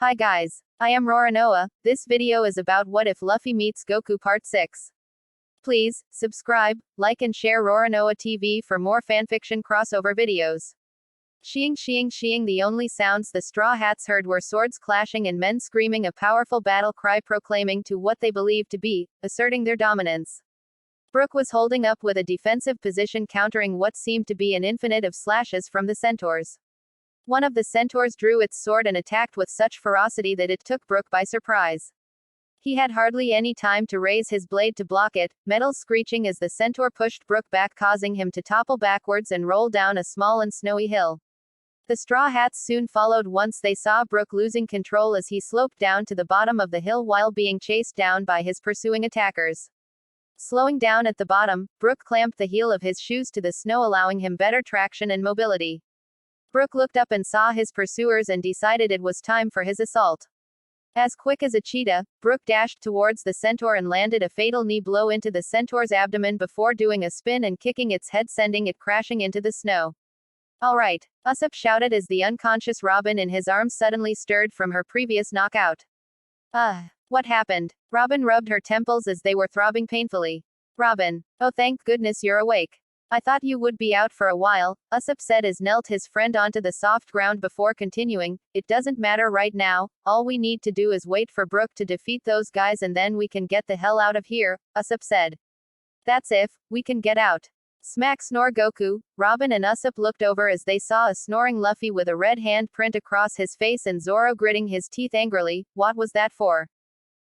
Hi guys, I am Roranoa. This video is about what if Luffy meets Goku Part 6. Please, subscribe, like and share Roranoa TV for more fanfiction crossover videos. Sheeing, the only sounds the Straw Hats heard were swords clashing and men screaming a powerful battle cry proclaiming to what they believed to be, asserting their dominance. Brook was holding up with a defensive position countering what seemed to be an infinite of slashes from the centaurs. One of the centaurs drew its sword and attacked with such ferocity that it took Brook by surprise. He had hardly any time to raise his blade to block it, metals screeching as the centaur pushed Brook back, causing him to topple backwards and roll down a small and snowy hill. The Straw Hats soon followed once they saw Brook losing control as he sloped down to the bottom of the hill while being chased down by his pursuing attackers. Slowing down at the bottom, Brook clamped the heel of his shoes to the snow, allowing him better traction and mobility. Brook looked up and saw his pursuers and decided it was time for his assault. As quick as a cheetah, Brook dashed towards the centaur and landed a fatal knee blow into the centaur's abdomen before doing a spin and kicking its head, sending it crashing into the snow. "Alright," Usopp shouted as the unconscious Robin in his arms suddenly stirred from her previous knockout. What happened?" Robin rubbed her temples as they were throbbing painfully. "Robin, oh thank goodness you're awake. I thought you would be out for a while," Usopp said as knelt his friend onto the soft ground before continuing, "It doesn't matter right now, all we need to do is wait for Brook to defeat those guys and then we can get the hell out of here," Usopp said. "That's if we can get out." Smack snore Goku. Robin and Usopp looked over as they saw a snoring Luffy with a red hand print across his face and Zoro gritting his teeth angrily. "What was that for?"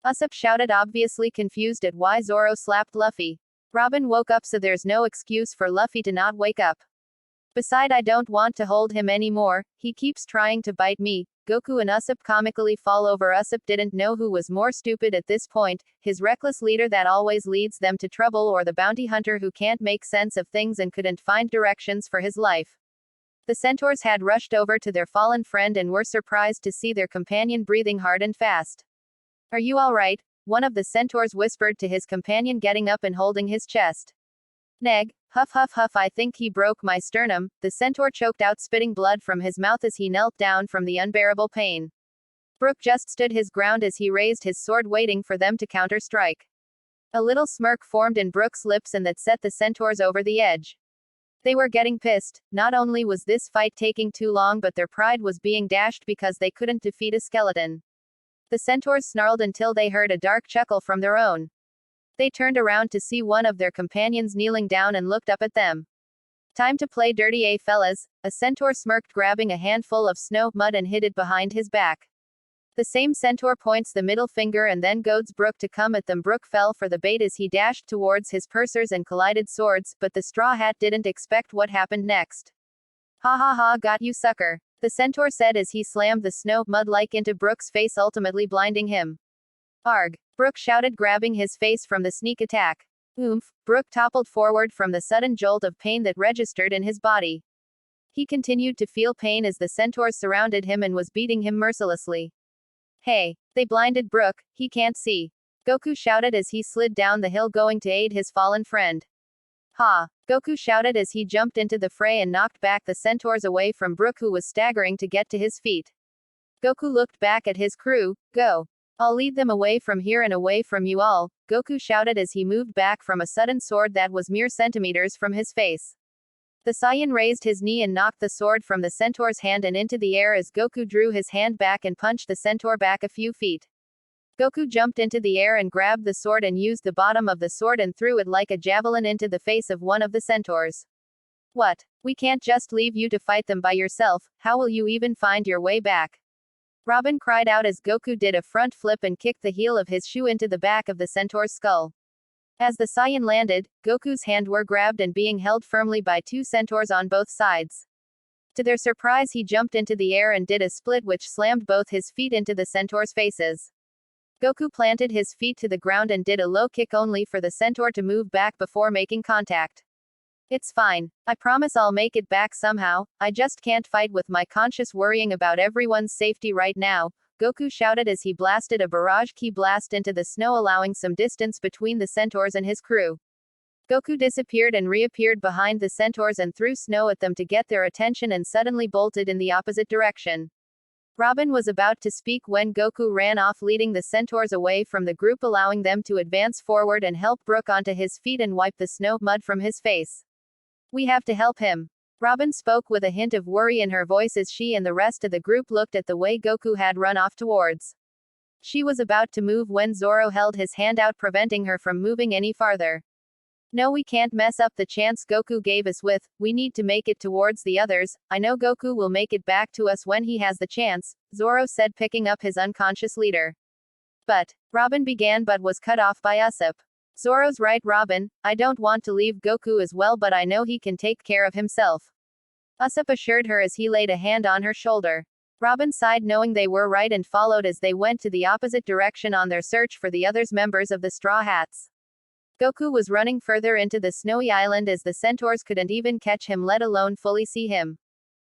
Usopp shouted, obviously confused at why Zoro slapped Luffy. Robin woke up, so there's no excuse for Luffy to not wake up. "Beside, I don't want to hold him anymore, he keeps trying to bite me." Goku and Usopp comically fall over. Usopp didn't know who was more stupid at this point, his reckless leader that always leads them to trouble, or the bounty hunter who can't make sense of things and couldn't find directions for his life. The centaurs had rushed over to their fallen friend and were surprised to see their companion breathing hard and fast. "Are you alright?" one of the centaurs whispered to his companion, getting up and holding his chest. "Neg, huff, I think he broke my sternum," the centaur choked out, spitting blood from his mouth as he knelt down from the unbearable pain. Brook just stood his ground as he raised his sword, waiting for them to counter-strike. A little smirk formed in Brook's lips and that set the centaurs over the edge. They were getting pissed. Not only was this fight taking too long, but their pride was being dashed because they couldn't defeat a skeleton. The centaurs snarled until they heard a dark chuckle from their own. They turned around to see one of their companions kneeling down and looked up at them. "Time to play dirty, eh, fellas?" a centaur smirked, grabbing a handful of snow mud and hid it behind his back. The same centaur points the middle finger and then goads Brook to come at them. Brook fell for the bait as he dashed towards his pursuers and collided swords, but the Straw Hat didn't expect what happened next. Ha, got you, sucker," the centaur said as he slammed the snow mud-like into Brook's face, ultimately blinding him. "Arg," Brook shouted, grabbing his face from the sneak attack. "Oomph," Brook toppled forward from the sudden jolt of pain that registered in his body. He continued to feel pain as the centaurs surrounded him and was beating him mercilessly. "Hey, they blinded Brook, he can't see," Goku shouted as he slid down the hill, going to aid his fallen friend. "Ha!" Goku shouted as he jumped into the fray and knocked back the centaurs away from Brook, who was staggering to get to his feet. Goku looked back at his crew. "Go. I'll lead them away from here and away from you all," Goku shouted as he moved back from a sudden sword that was mere centimeters from his face. The Saiyan raised his knee and knocked the sword from the centaur's hand and into the air as Goku drew his hand back and punched the centaur back a few feet. Goku jumped into the air and grabbed the sword and used the bottom of the sword and threw it like a javelin into the face of one of the centaurs. "What? We can't just leave you to fight them by yourself, how will you even find your way back?" Robin cried out as Goku did a front flip and kicked the heel of his shoe into the back of the centaur's skull. As the Saiyan landed, Goku's hand were grabbed and being held firmly by two centaurs on both sides. To their surprise, he jumped into the air and did a split which slammed both his feet into the centaurs' faces. Goku planted his feet to the ground and did a low kick, only for the centaur to move back before making contact. "It's fine. I promise I'll make it back somehow, I just can't fight with my conscience worrying about everyone's safety right now," Goku shouted as he blasted a barrage ki blast into the snow, allowing some distance between the centaurs and his crew. Goku disappeared and reappeared behind the centaurs and threw snow at them to get their attention and suddenly bolted in the opposite direction. Robin was about to speak when Goku ran off, leading the centaurs away from the group, allowing them to advance forward and help Brook onto his feet and wipe the snow mud from his face. We have to help him. Robin spoke with a hint of worry in her voice as she and the rest of the group looked at the way Goku had run off towards. She was about to move when Zoro held his hand out, preventing her from moving any farther. No, we can't mess up the chance Goku gave us with, we need to make it towards the others. I know Goku will make it back to us when he has the chance, Zoro said, picking up his unconscious leader. But, Robin began but was cut off by Usopp. Zoro's right, Robin, I don't want to leave Goku as well, but I know he can take care of himself. Usopp assured her as he laid a hand on her shoulder. Robin sighed, knowing they were right, and followed as they went to the opposite direction on their search for the others members of the Straw Hats. Goku was running further into the snowy island as the centaurs couldn't even catch him, let alone fully see him.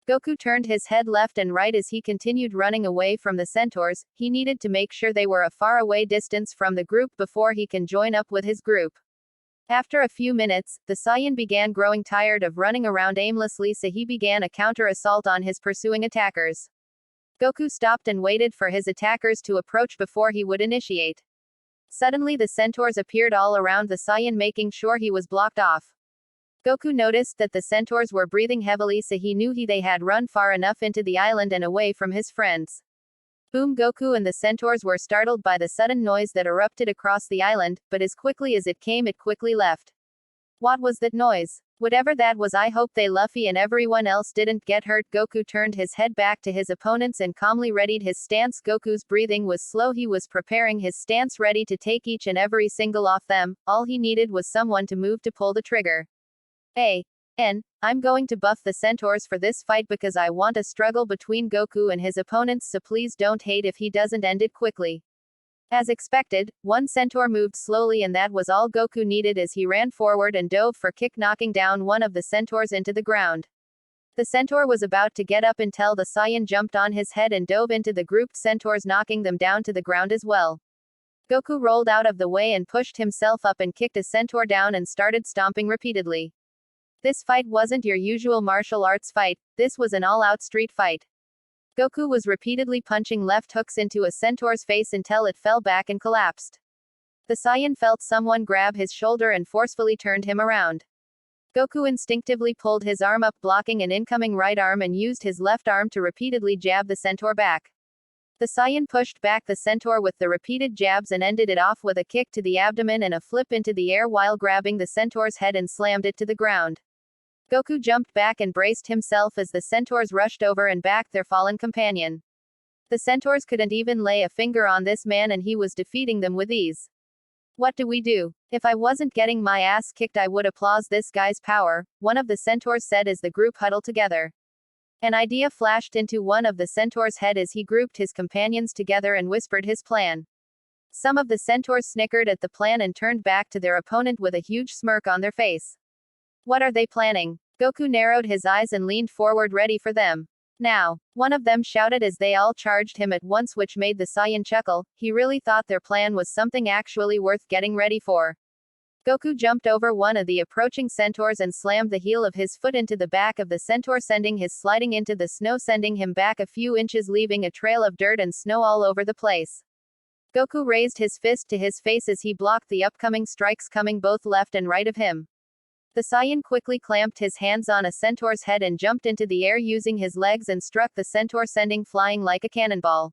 Goku turned his head left and right as he continued running away from the centaurs. He needed to make sure they were a far away distance from the group before he can join up with his group. After a few minutes, the Saiyan began growing tired of running around aimlessly, so he began a counter-assault on his pursuing attackers. Goku stopped and waited for his attackers to approach before he would initiate. Suddenly the centaurs appeared all around the Saiyan, making sure he was blocked off. Goku noticed that the centaurs were breathing heavily, so he knew they had run far enough into the island and away from his friends. Boom! Goku and the centaurs were startled by the sudden noise that erupted across the island, but as quickly as it came, it quickly left. What was that noise? Whatever that was, I hope Luffy and everyone else didn't get hurt. Goku turned his head back to his opponents and calmly readied his stance. Goku's breathing was slow. He was preparing his stance, ready to take each and every single of them. All he needed was someone to move to pull the trigger. I'm going to buff the centaurs for this fight because I want a struggle between Goku and his opponents, so please don't hate if he doesn't end it quickly. As expected, one centaur moved slowly, and that was all Goku needed as he ran forward and dove for kick, knocking down one of the centaurs into the ground. The centaur was about to get up until the Saiyan jumped on his head and dove into the grouped centaurs, knocking them down to the ground as well. Goku rolled out of the way and pushed himself up and kicked a centaur down and started stomping repeatedly. This fight wasn't your usual martial arts fight, this was an all-out street fight. Goku was repeatedly punching left hooks into a centaur's face until it fell back and collapsed. The Saiyan felt someone grab his shoulder and forcefully turned him around. Goku instinctively pulled his arm up, blocking an incoming right arm, and used his left arm to repeatedly jab the centaur back. The Saiyan pushed back the centaur with the repeated jabs and ended it off with a kick to the abdomen and a flip into the air while grabbing the centaur's head and slammed it to the ground. Goku jumped back and braced himself as the centaurs rushed over and backed their fallen companion. The centaurs couldn't even lay a finger on this man, and he was defeating them with ease. What do we do? If I wasn't getting my ass kicked, I would applaud this guy's power, one of the centaurs said as the group huddled together. An idea flashed into one of the centaurs' head as he grouped his companions together and whispered his plan. Some of the centaurs snickered at the plan and turned back to their opponent with a huge smirk on their face. What are they planning? Goku narrowed his eyes and leaned forward, ready for them. Now, one of them shouted as they all charged him at once, which made the Saiyan chuckle. He really thought their plan was something actually worth getting ready for. Goku jumped over one of the approaching centaurs and slammed the heel of his foot into the back of the centaur, sending his sliding into the snow, sending him back a few inches, leaving a trail of dirt and snow all over the place. Goku raised his fist to his face as he blocked the upcoming strikes coming both left and right of him. The Saiyan quickly clamped his hands on a centaur's head and jumped into the air using his legs and struck the centaur, sending flying like a cannonball.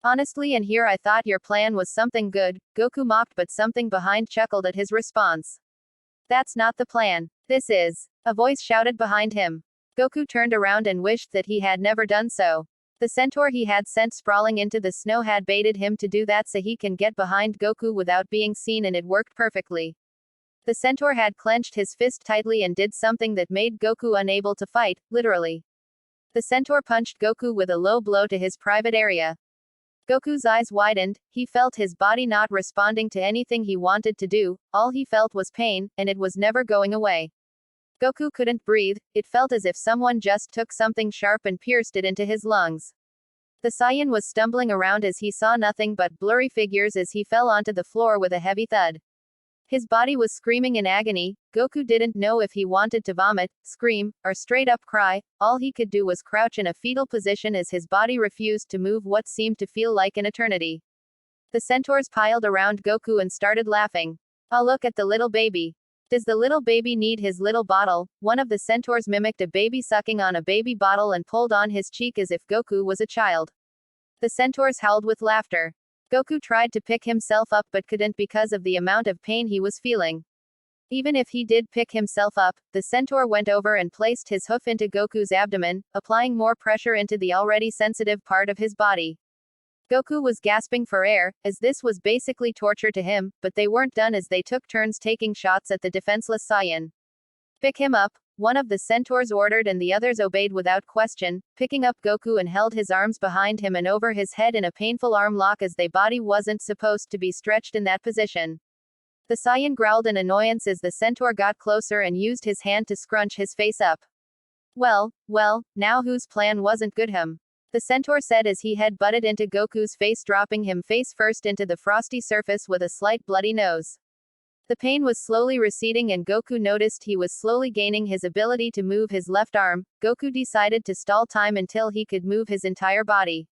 Honestly, and here I thought your plan was something good, Goku mocked, but something behind chuckled at his response. That's not the plan. This is. A voice shouted behind him. Goku turned around and wished that he had never done so. The centaur he had sent sprawling into the snow had baited him to do that so he can get behind Goku without being seen, and it worked perfectly. The centaur had clenched his fist tightly and did something that made Goku unable to fight, literally. The centaur punched Goku with a low blow to his private area. Goku's eyes widened, he felt his body not responding to anything he wanted to do, all he felt was pain, and it was never going away. Goku couldn't breathe, it felt as if someone just took something sharp and pierced it into his lungs. The Saiyan was stumbling around as he saw nothing but blurry figures as he fell onto the floor with a heavy thud. His body was screaming in agony. Goku didn't know if he wanted to vomit, scream, or straight up cry. All he could do was crouch in a fetal position as his body refused to move what seemed to feel like an eternity. The centaurs piled around Goku and started laughing. "Oh, look at the little baby. Does the little baby need his little bottle?" One of the centaurs mimicked a baby sucking on a baby bottle and pulled on his cheek as if Goku was a child. The centaurs howled with laughter. Goku tried to pick himself up but couldn't because of the amount of pain he was feeling. Even if he did pick himself up, the centaur went over and placed his hoof into Goku's abdomen, applying more pressure into the already sensitive part of his body. Goku was gasping for air, as this was basically torture to him, but they weren't done as they took turns taking shots at the defenseless Saiyan. "Pick him up," one of the centaurs ordered, and the others obeyed without question, picking up Goku and held his arms behind him and over his head in a painful arm lock as their body wasn't supposed to be stretched in that position. The Saiyan growled in annoyance as the centaur got closer and used his hand to scrunch his face up. Well, now whose plan wasn't good him? The centaur said as he head butted into Goku's face, dropping him face first into the frosty surface with a slight bloody nose. The pain was slowly receding and Goku noticed he was slowly gaining his ability to move his left arm. Goku decided to stall time until he could move his entire body.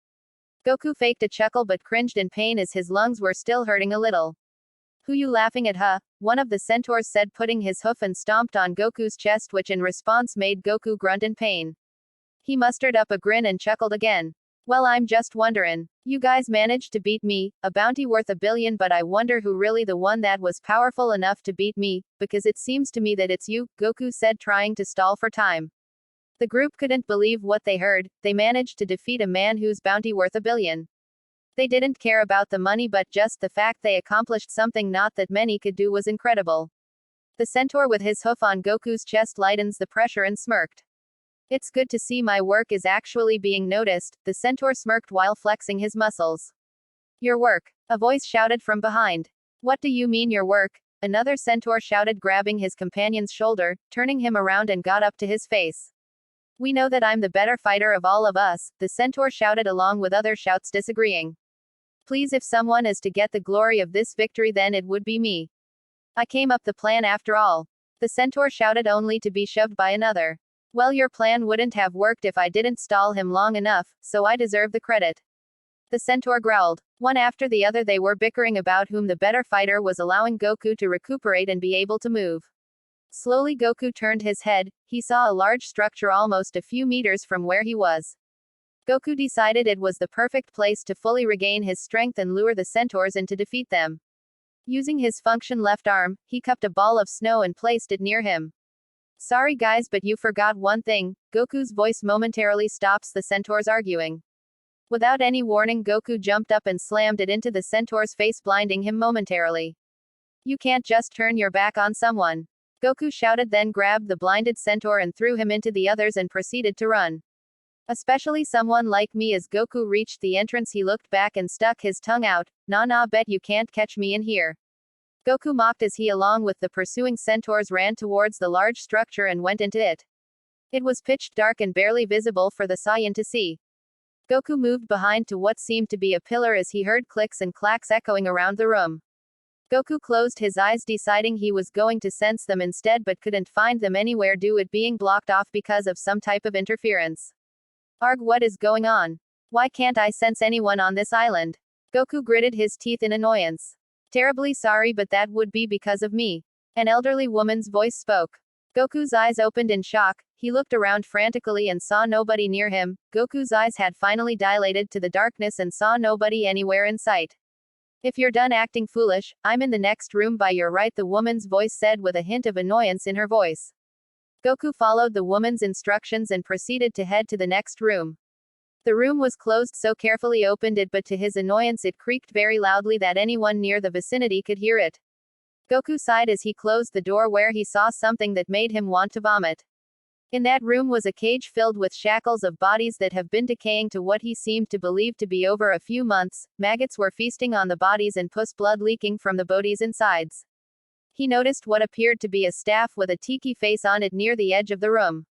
Goku faked a chuckle but cringed in pain as his lungs were still hurting a little. "Who you laughing at, huh?" one of the centaurs said, putting his hoof and stomped on Goku's chest, which in response made Goku grunt in pain. He mustered up a grin and chuckled again. "Well, I'm just wonderin'. You guys managed to beat me, a bounty worth $1 billion, but I wonder who really the one that was powerful enough to beat me, because it seems to me that it's you," Goku said, trying to stall for time. The group couldn't believe what they heard. They managed to defeat a man whose bounty worth $1 billion. They didn't care about the money, but just the fact they accomplished something not that many could do was incredible. The centaur with his hoof on Goku's chest lightens the pressure and smirked. "It's good to see my work is actually being noticed," the centaur smirked while flexing his muscles. "Your work?" a voice shouted from behind. "What do you mean your work?" another centaur shouted, grabbing his companion's shoulder, turning him around and got up to his face. "We know that I'm the better fighter of all of us," the centaur shouted along with other shouts disagreeing. "Please, if someone is to get the glory of this victory, then it would be me. I came up the plan after all," the centaur shouted, only to be shoved by another. "Well, your plan wouldn't have worked if I didn't stall him long enough, so I deserve the credit," the centaur growled. One after the other they were bickering about whom the better fighter was, allowing Goku to recuperate and be able to move. Slowly Goku turned his head. He saw a large structure almost a few meters from where he was. Goku decided it was the perfect place to fully regain his strength and lure the centaurs in to defeat them. Using his function left arm, he cupped a ball of snow and placed it near him. "Sorry guys, but you forgot one thing." Goku's voice momentarily stops the centaurs arguing. Without any warning, Goku jumped up and slammed it into the centaur's face, blinding him momentarily. "You can't just turn your back on someone," Goku shouted, then grabbed the blinded centaur and threw him into the others and proceeded to run. "Especially someone like me." As Goku reached the entrance, he looked back and stuck his tongue out. Nah, bet you can't catch me in here," Goku mocked as he, along with the pursuing centaurs, ran towards the large structure and went into it. It was pitch dark and barely visible for the Saiyan to see. Goku moved behind to what seemed to be a pillar as he heard clicks and clacks echoing around the room. Goku closed his eyes, deciding he was going to sense them instead, but couldn't find them anywhere due to it being blocked off because of some type of interference. "Arg, what is going on? Why can't I sense anyone on this island?" Goku gritted his teeth in annoyance. "Terribly sorry, but that would be because of me," an elderly woman's voice spoke. Goku's eyes opened in shock. He looked around frantically and saw nobody near him. Goku's eyes had finally dilated to the darkness and saw nobody anywhere in sight. "If you're done acting foolish, I'm in the next room by your right," the woman's voice said with a hint of annoyance in her voice. Goku followed the woman's instructions and proceeded to head to the next room. The room was closed, so carefully opened it, but to his annoyance it creaked very loudly that anyone near the vicinity could hear it. Goku sighed as he closed the door, where he saw something that made him want to vomit. In that room was a cage filled with shackles of bodies that have been decaying to what he seemed to believe to be over a few months. Maggots were feasting on the bodies and pus blood leaking from the bodies' insides. He noticed what appeared to be a staff with a tiki face on it near the edge of the room.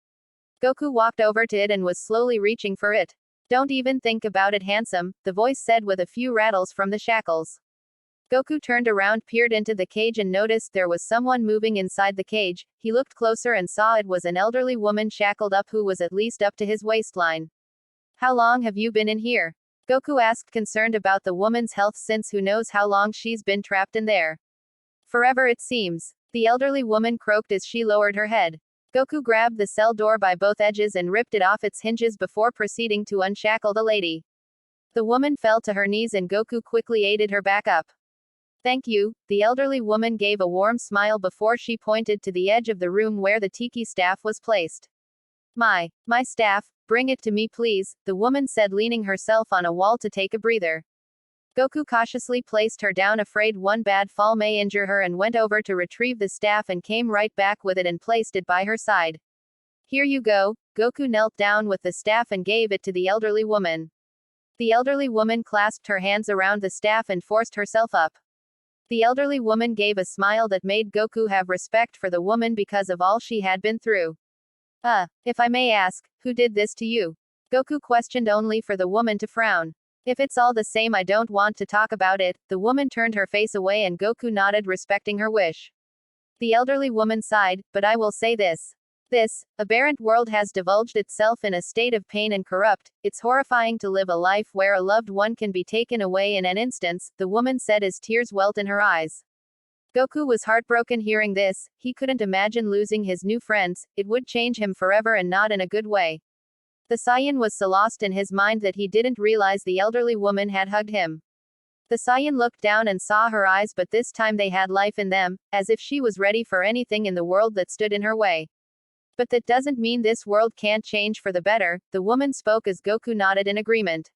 Goku walked over to it and was slowly reaching for it. "Don't even think about it, handsome," the voice said with a few rattles from the shackles. Goku turned around, peered into the cage and noticed there was someone moving inside the cage. He looked closer and saw it was an elderly woman shackled up who was at least up to his waistline. How long have you been in here? Goku asked, concerned about the woman's health since who knows how long she's been trapped in there. Forever it seems. The elderly woman croaked as she lowered her head. Goku grabbed the cell door by both edges and ripped it off its hinges before proceeding to unshackle the lady. The woman fell to her knees and Goku quickly aided her back up. Thank you, the elderly woman gave a warm smile before she pointed to the edge of the room where the tiki staff was placed. My staff, bring it to me please, the woman said, leaning herself on a wall to take a breather. Goku cautiously placed her down, afraid one bad fall may injure her, and went over to retrieve the staff and came right back with it and placed it by her side. Here you go. Goku knelt down with the staff and gave it to the elderly woman. The elderly woman clasped her hands around the staff and forced herself up. The elderly woman gave a smile that made Goku have respect for the woman because of all she had been through. If I may ask, who did this to you? Goku questioned, only for the woman to frown. If it's all the same, I don't want to talk about it. The woman turned her face away and Goku nodded, respecting her wish. The elderly woman sighed, but I will say this. This aberrant world has divulged itself in a state of pain and corrupt. It's horrifying to live a life where a loved one can be taken away in an instant, the woman said as tears welled in her eyes. Goku was heartbroken hearing this. He couldn't imagine losing his new friends. It would change him forever, and not in a good way. The Saiyan was so lost in his mind that he didn't realize the elderly woman had hugged him. The Saiyan looked down and saw her eyes, but this time they had life in them, as if she was ready for anything in the world that stood in her way. But that doesn't mean this world can't change for the better, the woman spoke as Goku nodded in agreement.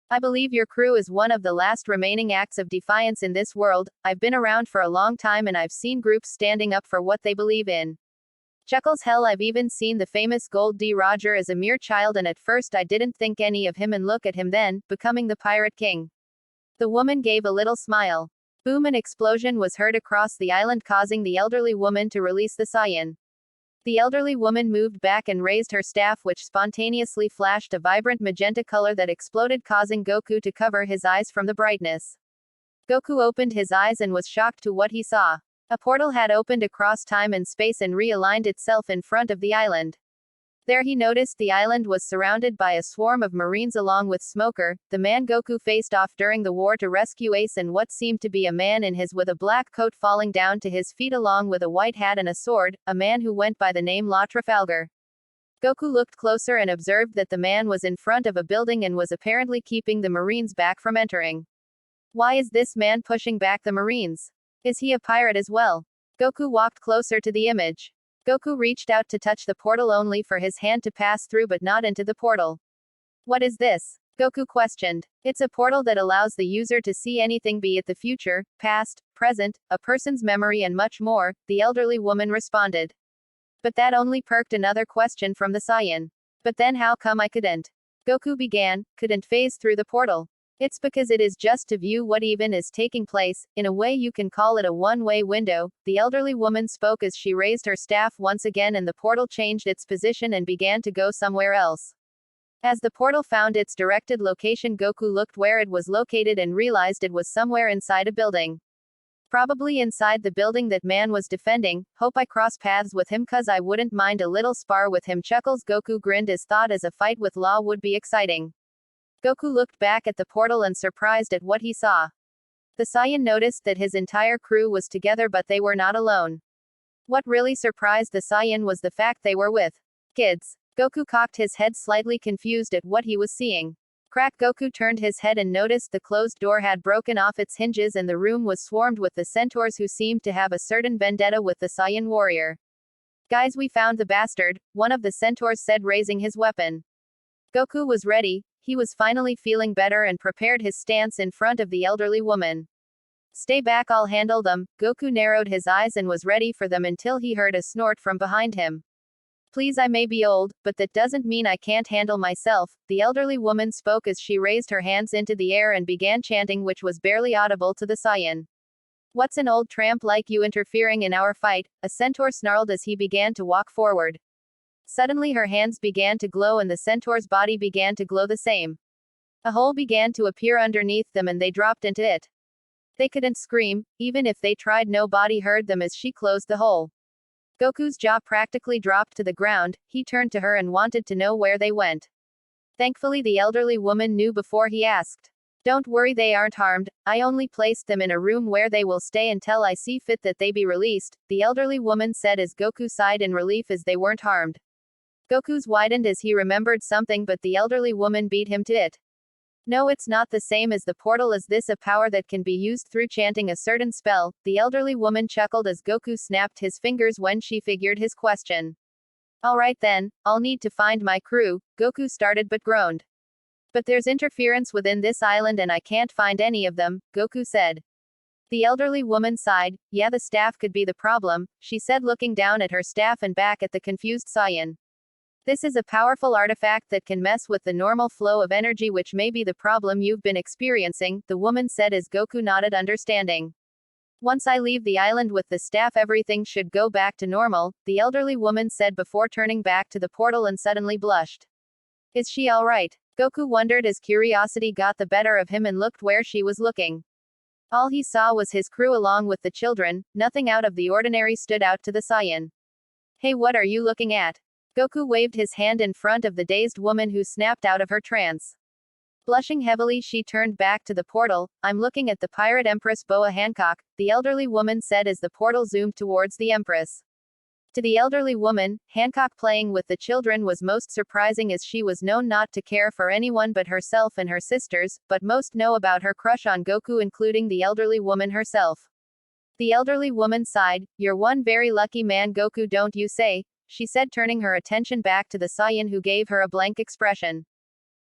I believe your crew is one of the last remaining acts of defiance in this world. I've been around for a long time and I've seen groups standing up for what they believe in. Chuckles, hell, I've even seen the famous Gold D. Roger as a mere child, and at first I didn't think any of him, and look at him then, becoming the Pirate King. The woman gave a little smile. Boom, an explosion was heard across the island, causing the elderly woman to release the Saiyan. The elderly woman moved back and raised her staff, which spontaneously flashed a vibrant magenta color that exploded, causing Goku to cover his eyes from the brightness. Goku opened his eyes and was shocked to what he saw. A portal had opened across time and space and realigned itself in front of the island. There he noticed the island was surrounded by a swarm of Marines along with Smoker, the man Goku faced off during the war to rescue Ace, and what seemed to be a man in his with a black coat falling down to his feet along with a white hat and a sword, a man who went by the name La Trafalgar. Goku looked closer and observed that the man was in front of a building and was apparently keeping the Marines back from entering. Why is this man pushing back the Marines? Is he a pirate as well? Goku walked closer to the image. Goku reached out to touch the portal, only for his hand to pass through but not into the portal. What is this? Goku questioned. It's a portal that allows the user to see anything, be it the future, past, present, a person's memory and much more, the elderly woman responded. But that only perked another question from the Saiyan. But then how come I couldn't? Goku began, couldn't phase through the portal. It's because it is just to view what even is taking place. In a way you can call it a one-way window, the elderly woman spoke as she raised her staff once again and the portal changed its position and began to go somewhere else. As the portal found its directed location, Goku looked where it was located and realized it was somewhere inside a building. Probably inside the building that man was defending. Hope I cross paths with him, cause I wouldn't mind a little spar with him. Chuckles. Goku grinned as thought as a fight with Law would be exciting. Goku looked back at the portal and surprised at what he saw. The Saiyan noticed that his entire crew was together, but they were not alone. What really surprised the Saiyan was the fact they were with kids. Goku cocked his head, slightly confused at what he was seeing. Crack. Goku turned his head and noticed the closed door had broken off its hinges and the room was swarmed with the centaurs, who seemed to have a certain vendetta with the Saiyan warrior. Guys, we found the bastard, one of the centaurs said, raising his weapon. Goku was ready. He was finally feeling better and prepared his stance in front of the elderly woman. Stay back, I'll handle them. Goku narrowed his eyes and was ready for them until he heard a snort from behind him. Please, I may be old, but that doesn't mean I can't handle myself, the elderly woman spoke as she raised her hands into the air and began chanting, which was barely audible to the Saiyan. What's an old tramp like you interfering in our fight? A centaur snarled as he began to walk forward. Suddenly her hands began to glow and the centaur's body began to glow the same. A hole began to appear underneath them and they dropped into it. They couldn't scream, even if they tried nobody heard them as she closed the hole. Goku's jaw practically dropped to the ground, he turned to her and wanted to know where they went. Thankfully the elderly woman knew before he asked. Don't worry, they aren't harmed, I only placed them in a room where they will stay until I see fit that they be released, the elderly woman said as Goku sighed in relief as they weren't harmed. Goku's widened as he remembered something, but the elderly woman beat him to it. No, it's not the same as the portal. Is this a power that can be used through chanting a certain spell? The elderly woman chuckled as Goku snapped his fingers when she figured his question. Alright then, I'll need to find my crew, Goku started but groaned. But there's interference within this island and I can't find any of them, Goku said. The elderly woman sighed. Yeah, the staff could be the problem, she said, looking down at her staff and back at the confused Saiyan. This is a powerful artifact that can mess with the normal flow of energy, which may be the problem you've been experiencing, the woman said as Goku nodded understanding. Once I leave the island with the staff, everything should go back to normal, the elderly woman said before turning back to the portal and suddenly blushed. Is she alright? Goku wondered as curiosity got the better of him and looked where she was looking. All he saw was his crew along with the children, nothing out of the ordinary stood out to the Saiyan. Hey, what are you looking at? Goku waved his hand in front of the dazed woman who snapped out of her trance. Blushing heavily, she turned back to the portal. I'm looking at the pirate Empress Boa Hancock, the elderly woman said as the portal zoomed towards the Empress. To the elderly woman, Hancock playing with the children was most surprising as she was known not to care for anyone but herself and her sisters, but most know about her crush on Goku, including the elderly woman herself. The elderly woman sighed. You're one very lucky man, Goku, don't you say? She said, turning her attention back to the Saiyan who gave her a blank expression.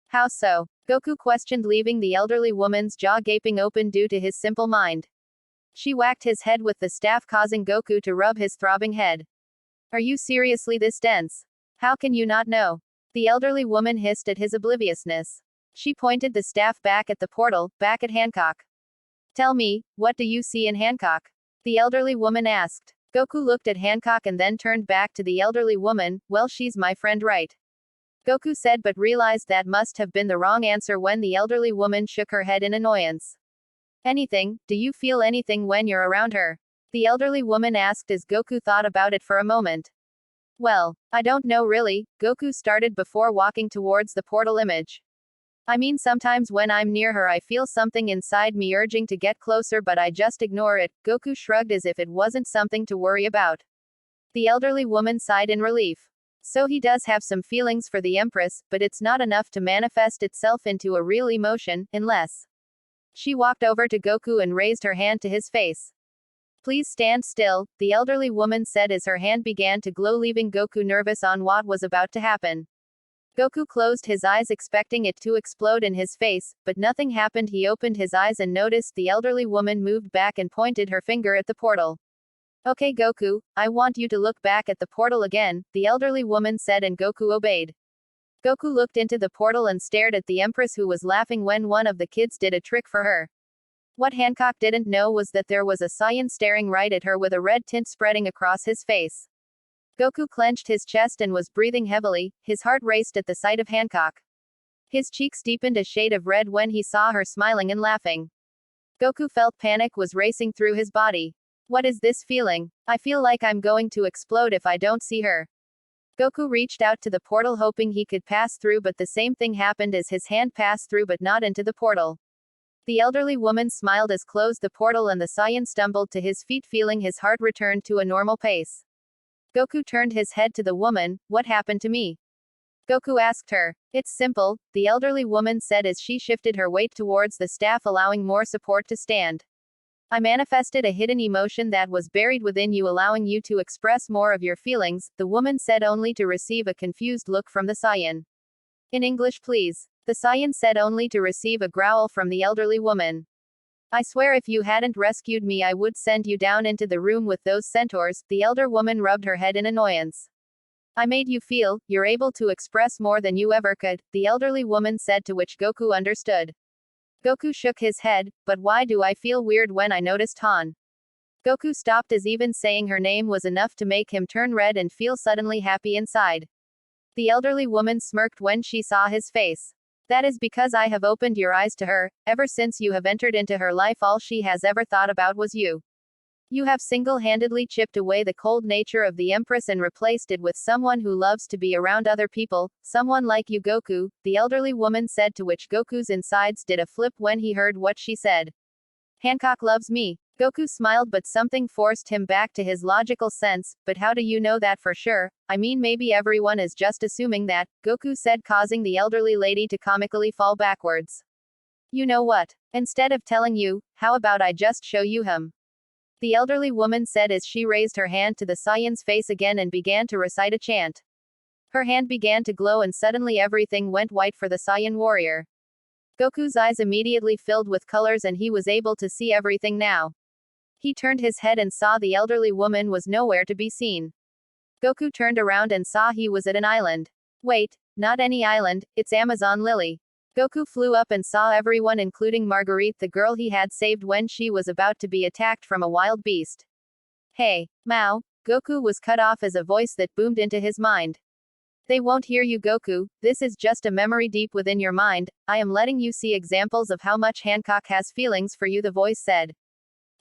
How so? Goku questioned, leaving the elderly woman's jaw gaping open due to his simple mind. She whacked his head with the staff, causing Goku to rub his throbbing head. Are you seriously this dense? How can you not know? The elderly woman hissed at his obliviousness. She pointed the staff back at the portal, back at Hancock. Tell me, what do you see in Hancock? The elderly woman asked. Goku looked at Hancock and then turned back to the elderly woman. Well, she's my friend, right? Goku said, but realized that must have been the wrong answer when the elderly woman shook her head in annoyance. Anything? Do you feel anything when you're around her? The elderly woman asked as Goku thought about it for a moment. Well, I don't know really, Goku started before walking towards the portal image. I mean, sometimes when I'm near her I feel something inside me urging to get closer, but I just ignore it. Goku shrugged as if it wasn't something to worry about. The elderly woman sighed in relief. So he does have some feelings for the Empress, but it's not enough to manifest itself into a real emotion, unless. She walked over to Goku and raised her hand to his face. Please stand still, the elderly woman said as her hand began to glow, leaving Goku nervous on what was about to happen. Goku closed his eyes expecting it to explode in his face, but nothing happened. He opened his eyes and noticed the elderly woman moved back and pointed her finger at the portal. Okay, Goku, I want you to look back at the portal again, the elderly woman said, and Goku obeyed. Goku looked into the portal and stared at the Empress, who was laughing when one of the kids did a trick for her. What Hancock didn't know was that there was a Saiyan staring right at her with a red tint spreading across his face. Goku clenched his chest and was breathing heavily, his heart raced at the sight of Hancock. His cheeks deepened a shade of red when he saw her smiling and laughing. Goku felt panic was racing through his body. What is this feeling? I feel like I'm going to explode if I don't see her. Goku reached out to the portal hoping he could pass through, but the same thing happened as his hand passed through but not into the portal. The elderly woman smiled as closed the portal and the Saiyan stumbled to his feet, feeling his heart return to a normal pace. Goku turned his head to the woman. What happened to me? Goku asked her. It's simple, the elderly woman said as she shifted her weight towards the staff, allowing more support to stand. I manifested a hidden emotion that was buried within you, allowing you to express more of your feelings, the woman said, only to receive a confused look from the Saiyan. In English, please. The Saiyan said, only to receive a growl from the elderly woman. I swear if you hadn't rescued me I would send you down into the room with those centaurs, the elder woman rubbed her head in annoyance. I made you feel, you're able to express more than you ever could, the elderly woman said, to which Goku understood. Goku shook his head, but why do I feel weird when I noticed Han? Goku stopped as even saying her name was enough to make him turn red and feel suddenly happy inside. The elderly woman smirked when she saw his face. That is because I have opened your eyes to her. Ever since you have entered into her life, all she has ever thought about was you. You have single-handedly chipped away the cold nature of the Empress and replaced it with someone who loves to be around other people, someone like you, Goku, the elderly woman said, to which Goku's insides did a flip when he heard what she said. Hancock loves me. Goku smiled, but something forced him back to his logical sense. But how do you know that for sure? I mean, maybe everyone is just assuming that, Goku said, causing the elderly lady to comically fall backwards. You know what? Instead of telling you, how about I just show you him? The elderly woman said as she raised her hand to the Saiyan's face again and began to recite a chant. Her hand began to glow and suddenly everything went white for the Saiyan warrior. Goku's eyes immediately filled with colors and he was able to see everything now. He turned his head and saw the elderly woman was nowhere to be seen. Goku turned around and saw he was at an island. Wait, not any island, it's Amazon Lily. Goku flew up and saw everyone, including Marguerite, the girl he had saved when she was about to be attacked from a wild beast. Hey, Mao, Goku was cut off as a voice that boomed into his mind. They won't hear you, Goku, this is just a memory deep within your mind, I am letting you see examples of how much Hancock has feelings for you, the voice said.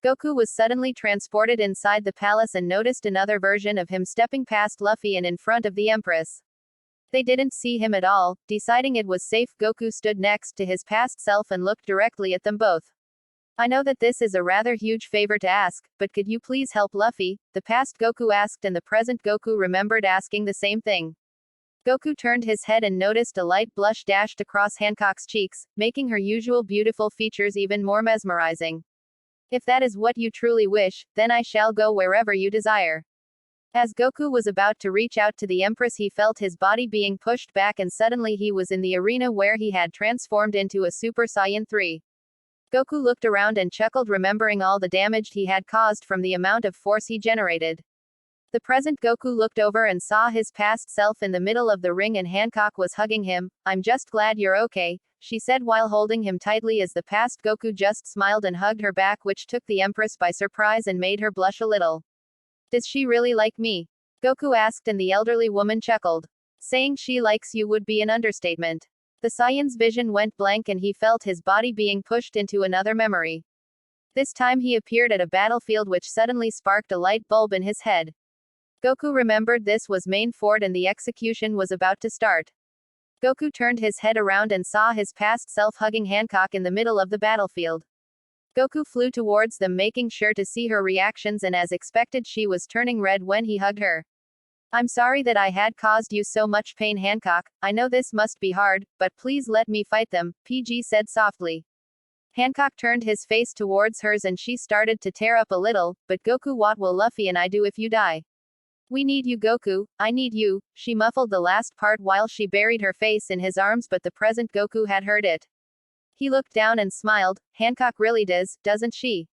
Goku was suddenly transported inside the palace and noticed another version of him stepping past Luffy and in front of the Empress. They didn't see him at all. Deciding it was safe, Goku stood next to his past self and looked directly at them both. I know that this is a rather huge favor to ask, but could you please help Luffy? The past Goku asked and the present Goku remembered asking the same thing. Goku turned his head and noticed a light blush dashed across Hancock's cheeks, making her usual beautiful features even more mesmerizing. If that is what you truly wish, then I shall go wherever you desire. As Goku was about to reach out to the Empress, he felt his body being pushed back and suddenly he was in the arena where he had transformed into a Super Saiyan 3. Goku looked around and chuckled, remembering all the damage he had caused from the amount of force he generated. The present Goku looked over and saw his past self in the middle of the ring and Hancock was hugging him. I'm just glad you're okay, she said while holding him tightly as the past Goku just smiled and hugged her back, which took the Empress by surprise and made her blush a little. Does she really like me? Goku asked and the elderly woman chuckled. Saying she likes you would be an understatement. The Saiyan's vision went blank and he felt his body being pushed into another memory. This time he appeared at a battlefield which suddenly sparked a light bulb in his head. Goku remembered this was main fort and the execution was about to start. Goku turned his head around and saw his past self hugging Hancock in the middle of the battlefield. Goku flew towards them, making sure to see her reactions, and as expected she was turning red when he hugged her. I'm sorry that I had caused you so much pain, Hancock, I know this must be hard, but please let me fight them, PG said softly. Hancock turned his face towards hers and she started to tear up a little, but Goku, what will Luffy and I do if you die? We need you, Goku, I need you, she muffled the last part while she buried her face in his arms, but the present Goku had heard it. He looked down and smiled. Hancock really does, doesn't she?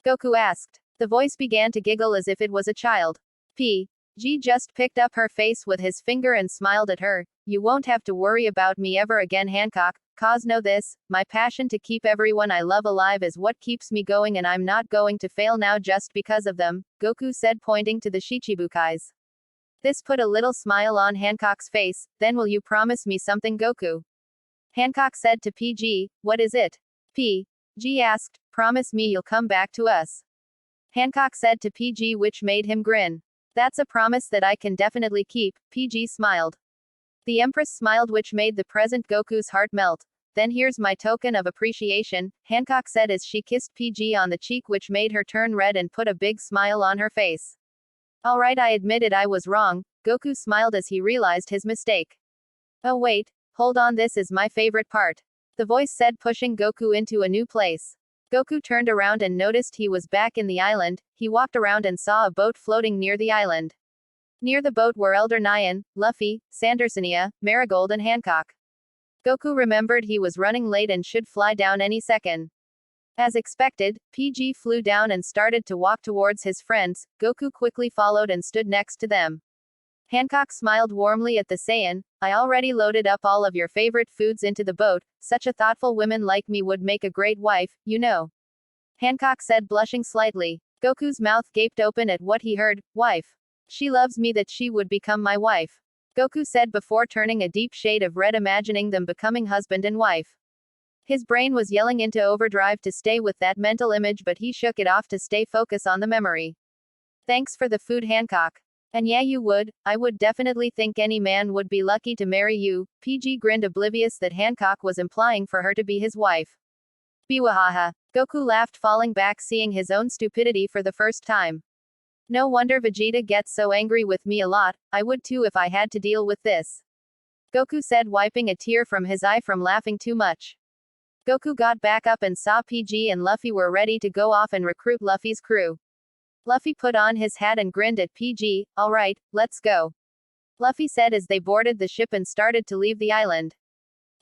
Goku asked. The voice began to giggle as if it was a child. P.G. just picked up her face with his finger and smiled at her. You won't have to worry about me ever again, Hancock, cause know this, my passion to keep everyone I love alive is what keeps me going and I'm not going to fail now just because of them, Goku said, pointing to the Shichibukais. This put a little smile on Hancock's face. Then will you promise me something, Goku? Hancock said to PG, what is it? PG asked, promise me you'll come back to us. Hancock said to PG, which made him grin. That's a promise that I can definitely keep, PG smiled. The Empress smiled, which made the present Goku's heart melt. Then here's my token of appreciation, Hancock said as she kissed PG on the cheek, which made her turn red and put a big smile on her face. Alright, I admitted I was wrong, Goku smiled as he realized his mistake. Oh wait, hold on, this is my favorite part. The voice said, pushing Goku into a new place. Goku turned around and noticed he was back in the island. He walked around and saw a boat floating near the island. Near the boat were Elder Nyan, Luffy, Sandersonia, Marigold and Hancock. Goku remembered he was running late and should fly down any second. As expected, PG flew down and started to walk towards his friends. Goku quickly followed and stood next to them. Hancock smiled warmly at the Saiyan. I already loaded up all of your favorite foods into the boat. Such a thoughtful woman like me would make a great wife, you know. Hancock said, blushing slightly. Goku's mouth gaped open at what he heard. Wife. She loves me that she would become my wife. Goku said before turning a deep shade of red, imagining them becoming husband and wife. His brain was yelling into overdrive to stay with that mental image, but he shook it off to stay focused on the memory. Thanks for the food, Hancock. And yeah, you would. I would definitely think any man would be lucky to marry you. PG grinned, oblivious that Hancock was implying for her to be his wife. Biwahaha. Goku laughed, falling back, seeing his own stupidity for the first time. No wonder Vegeta gets so angry with me a lot. I would too if I had to deal with this. Goku said, wiping a tear from his eye from laughing too much. Goku got back up and saw PG and Luffy were ready to go off and recruit Luffy's crew. Luffy put on his hat and grinned at PG. Alright, let's go. Luffy said as they boarded the ship and started to leave the island.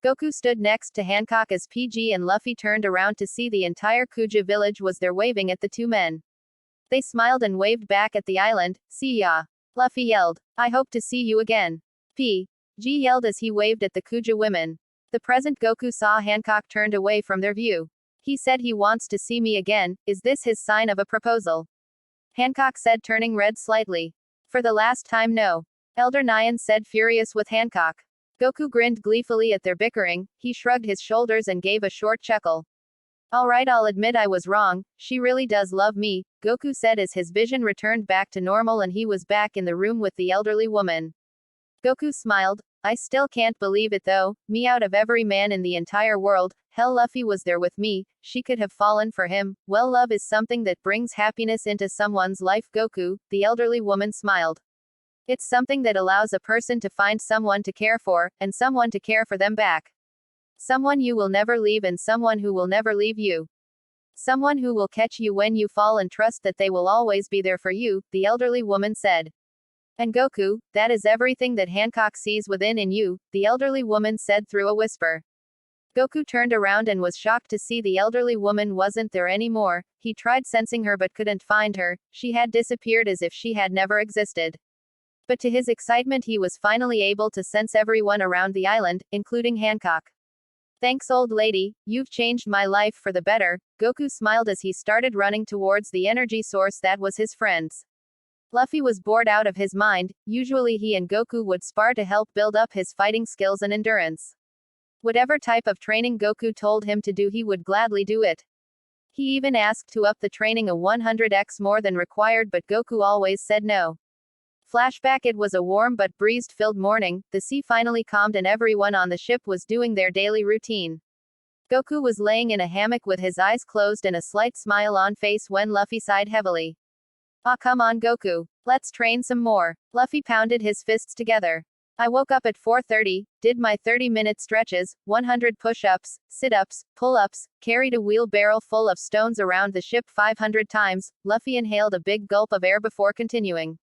Goku stood next to Hancock as PG and Luffy turned around to see the entire Kuja village was there, waving at the two men. They smiled and waved back at the island. See ya. Luffy yelled. I hope to see you again. PG yelled as he waved at the Kuja women. The present Goku saw Hancock turned away from their view. He said he wants to see me again. Is this his sign of a proposal? Hancock said, turning red slightly. For the last time, no. Elder Nyan said, furious with Hancock. Goku grinned gleefully at their bickering. He shrugged his shoulders and gave a short chuckle. Alright, I'll admit I was wrong. She really does love me, Goku said as his vision returned back to normal and he was back in the room with the elderly woman. Goku smiled. I still can't believe it though, me out of every man in the entire world, hell, Luffy was there with me, she could have fallen for him. Well, love is something that brings happiness into someone's life, Goku, the elderly woman smiled. It's something that allows a person to find someone to care for, and someone to care for them back. Someone you will never leave and someone who will never leave you. Someone who will catch you when you fall and trust that they will always be there for you, the elderly woman said. And Goku, that is everything that Hancock sees within in you, the elderly woman said through a whisper. Goku turned around and was shocked to see the elderly woman wasn't there anymore. He tried sensing her but couldn't find her. She had disappeared as if she had never existed. But to his excitement, he was finally able to sense everyone around the island, including Hancock. Thanks, old lady, you've changed my life for the better. Goku smiled as he started running towards the energy source that was his friends. Luffy was bored out of his mind. Usually he and Goku would spar to help build up his fighting skills and endurance. Whatever type of training Goku told him to do, he would gladly do it. He even asked to up the training a 100x more than required, but Goku always said no. Flashback. It was a warm but breeze-filled morning. The sea finally calmed and everyone on the ship was doing their daily routine. Goku was laying in a hammock with his eyes closed and a slight smile on face when Luffy sighed heavily. Ah, come on, Goku. Let's train some more. Luffy pounded his fists together. I woke up at 4:30, did my 30-minute stretches, 100 push-ups, sit-ups, pull-ups, carried a wheelbarrow full of stones around the ship 500 times. Luffy inhaled a big gulp of air before continuing.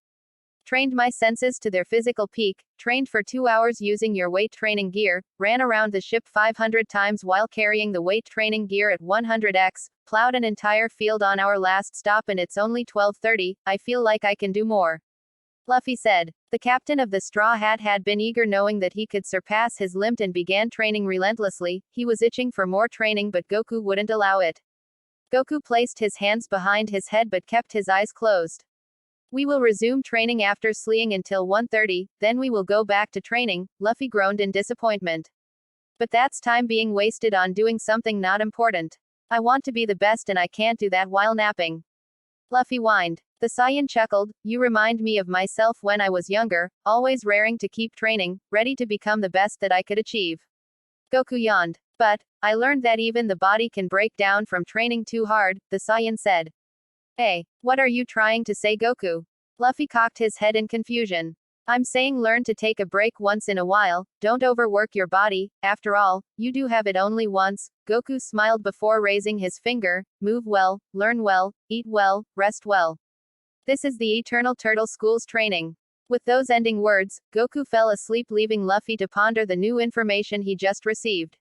Trained my senses to their physical peak, trained for 2 hours using your weight training gear, ran around the ship 500 times while carrying the weight training gear at 100x, plowed an entire field on our last stop and it's only 12:30, I feel like I can do more. Luffy said. The captain of the Straw Hat had been eager, knowing that he could surpass his limit, and began training relentlessly. He was itching for more training but Goku wouldn't allow it. Goku placed his hands behind his head but kept his eyes closed. We will resume training after sleeping until 1:30, then we will go back to training, Luffy groaned in disappointment. But that's time being wasted on doing something not important. I want to be the best and I can't do that while napping. Luffy whined. The Saiyan chuckled, you remind me of myself when I was younger, always raring to keep training, ready to become the best that I could achieve. Goku yawned. But, I learned that even the body can break down from training too hard, the Saiyan said. Hey, what are you trying to say, Goku? Luffy cocked his head in confusion. I'm saying learn to take a break once in a while, don't overwork your body, after all, you do have it only once. Goku smiled before raising his finger, move well, learn well, eat well, rest well. This is the Eternal Turtle School's training. With those ending words, Goku fell asleep, leaving Luffy to ponder the new information he just received.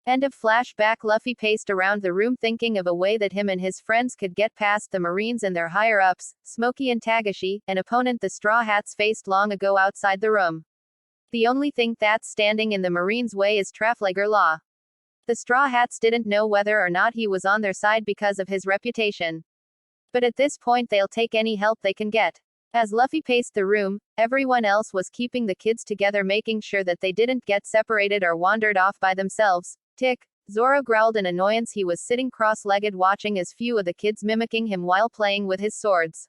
End of flashback. Luffy paced around the room thinking of a way that him and his friends could get past the Marines and their higher-ups, Smokey and Tagashi, an opponent the Straw Hats faced long ago outside the room. The only thing that's standing in the Marines' way is Trafalgar Law. The Straw Hats didn't know whether or not he was on their side because of his reputation. But at this point they'll take any help they can get. As Luffy paced the room, everyone else was keeping the kids together, making sure that they didn't get separated or wandered off by themselves. Tick. Zoro growled in annoyance. He was sitting cross-legged watching as few of the kids mimicking him while playing with his swords.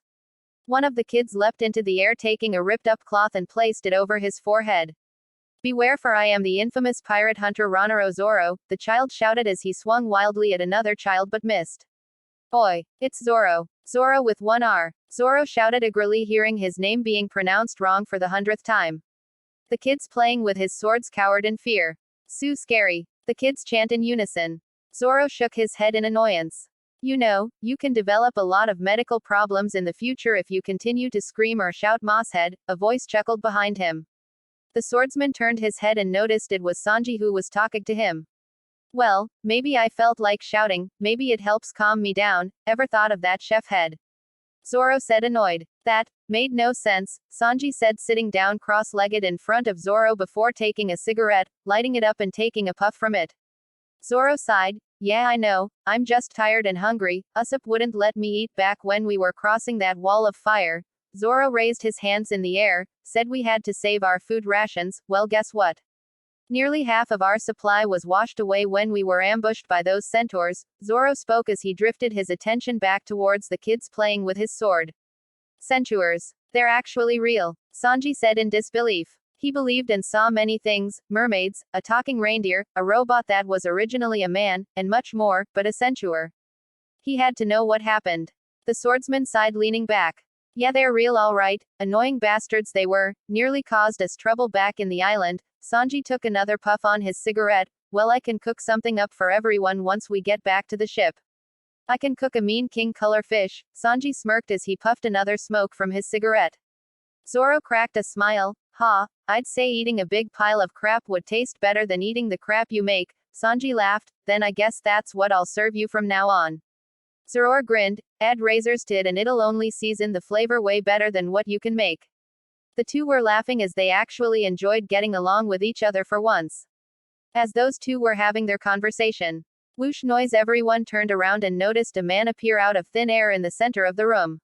One of the kids leapt into the air, taking a ripped-up cloth and placed it over his forehead. "Beware, for I am the infamous pirate hunter Ronoro Zoro," the child shouted as he swung wildly at another child but missed. "Oi, it's Zoro. Zoro with one R," Zoro shouted angrily, hearing his name being pronounced wrong for the 100th time. The kids playing with his swords cowered in fear. "So scary," the kids chant in unison. Zoro shook his head in annoyance. "You know, you can develop a lot of medical problems in the future if you continue to scream or shout, Mosshead," a voice chuckled behind him. The swordsman turned his head and noticed it was Sanji who was talking to him. "Well, maybe I felt like shouting, maybe it helps calm me down. Ever thought of that, chef head?" Zoro said, annoyed. "That made no sense," Sanji said, sitting down cross-legged in front of Zoro before taking a cigarette, lighting it up and taking a puff from it. Zoro sighed. "Yeah, I know, I'm just tired and hungry. Usopp wouldn't let me eat back when we were crossing that wall of fire." Zoro raised his hands in the air, said, "We had to save our food rations. Well, guess what? Nearly half of our supply was washed away when we were ambushed by those centaurs." Zoro spoke as he drifted his attention back towards the kids playing with his sword. "Centaurs. They're actually real," Sanji said in disbelief. He believed and saw many things: mermaids, a talking reindeer, a robot that was originally a man, and much more, but a centaur. He had to know what happened. The swordsman sighed, leaning back. "Yeah, they're real all right. Annoying bastards they were, nearly caused us trouble back in the island." Sanji took another puff on his cigarette. "Well, I can cook something up for everyone once we get back to the ship. I can cook a mean king color fish." Sanji smirked as he puffed another smoke from his cigarette. Zoro cracked a smile. "Ha, I'd say eating a big pile of crap would taste better than eating the crap you make." Sanji laughed. "Then I guess that's what I'll serve you from now on." Zoro grinned. "Add razors to it and it'll only season the flavor way better than what you can make." The two were laughing as they actually enjoyed getting along with each other for once. As those two were having their conversation, whoosh noise, everyone turned around and noticed a man appear out of thin air in the center of the room.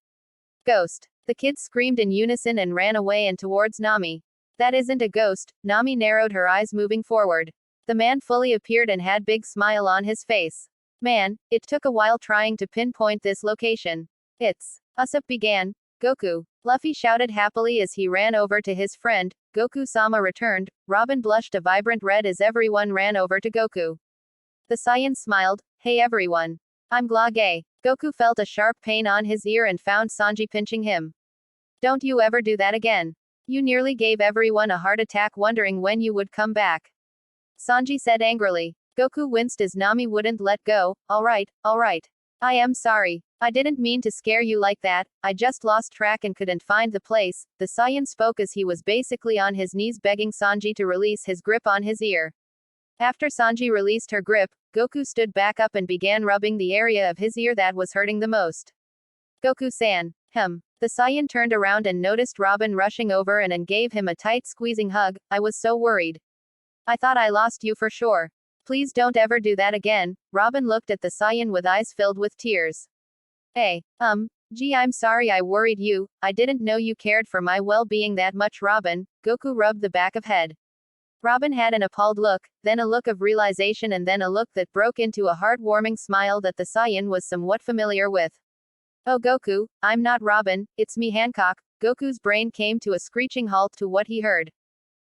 "Ghost!" The kids screamed in unison and ran away and towards Nami. "That isn't a ghost." Nami narrowed her eyes, moving forward. The man fully appeared and had big smile on his face. "Man, it took a while trying to pinpoint this location." "It's..." Usopp began. "Goku!" Luffy shouted happily as he ran over to his friend. "Goku-sama returned." Robin blushed a vibrant red as everyone ran over to Goku. The Saiyan smiled. "Hey everyone. I'm Glage." Goku felt a sharp pain on his ear and found Sanji pinching him. "Don't you ever do that again. You nearly gave everyone a heart attack wondering when you would come back," Sanji said angrily. Goku winced as Nami wouldn't let go. All right. I am sorry. I didn't mean to scare you like that. I just lost track and couldn't find the place." The Saiyan spoke as he was basically on his knees begging Sanji to release his grip on his ear. After Sanji released her grip, Goku stood back up and began rubbing the area of his ear that was hurting the most. "Goku-san." The Saiyan turned around and noticed Robin rushing over and gave him a tight squeezing hug. "I was so worried. I thought I lost you for sure. Please don't ever do that again." Robin looked at the Saiyan with eyes filled with tears. "Hey, gee, I'm sorry I worried you. I didn't know you cared for my well-being that much, Robin." Goku rubbed the back of head. Robin had an appalled look, then a look of realization, and then a look that broke into a heartwarming smile that the Saiyan was somewhat familiar with. "Oh Goku, I'm not Robin, it's me, Hancock." Goku's brain came to a screeching halt to what he heard.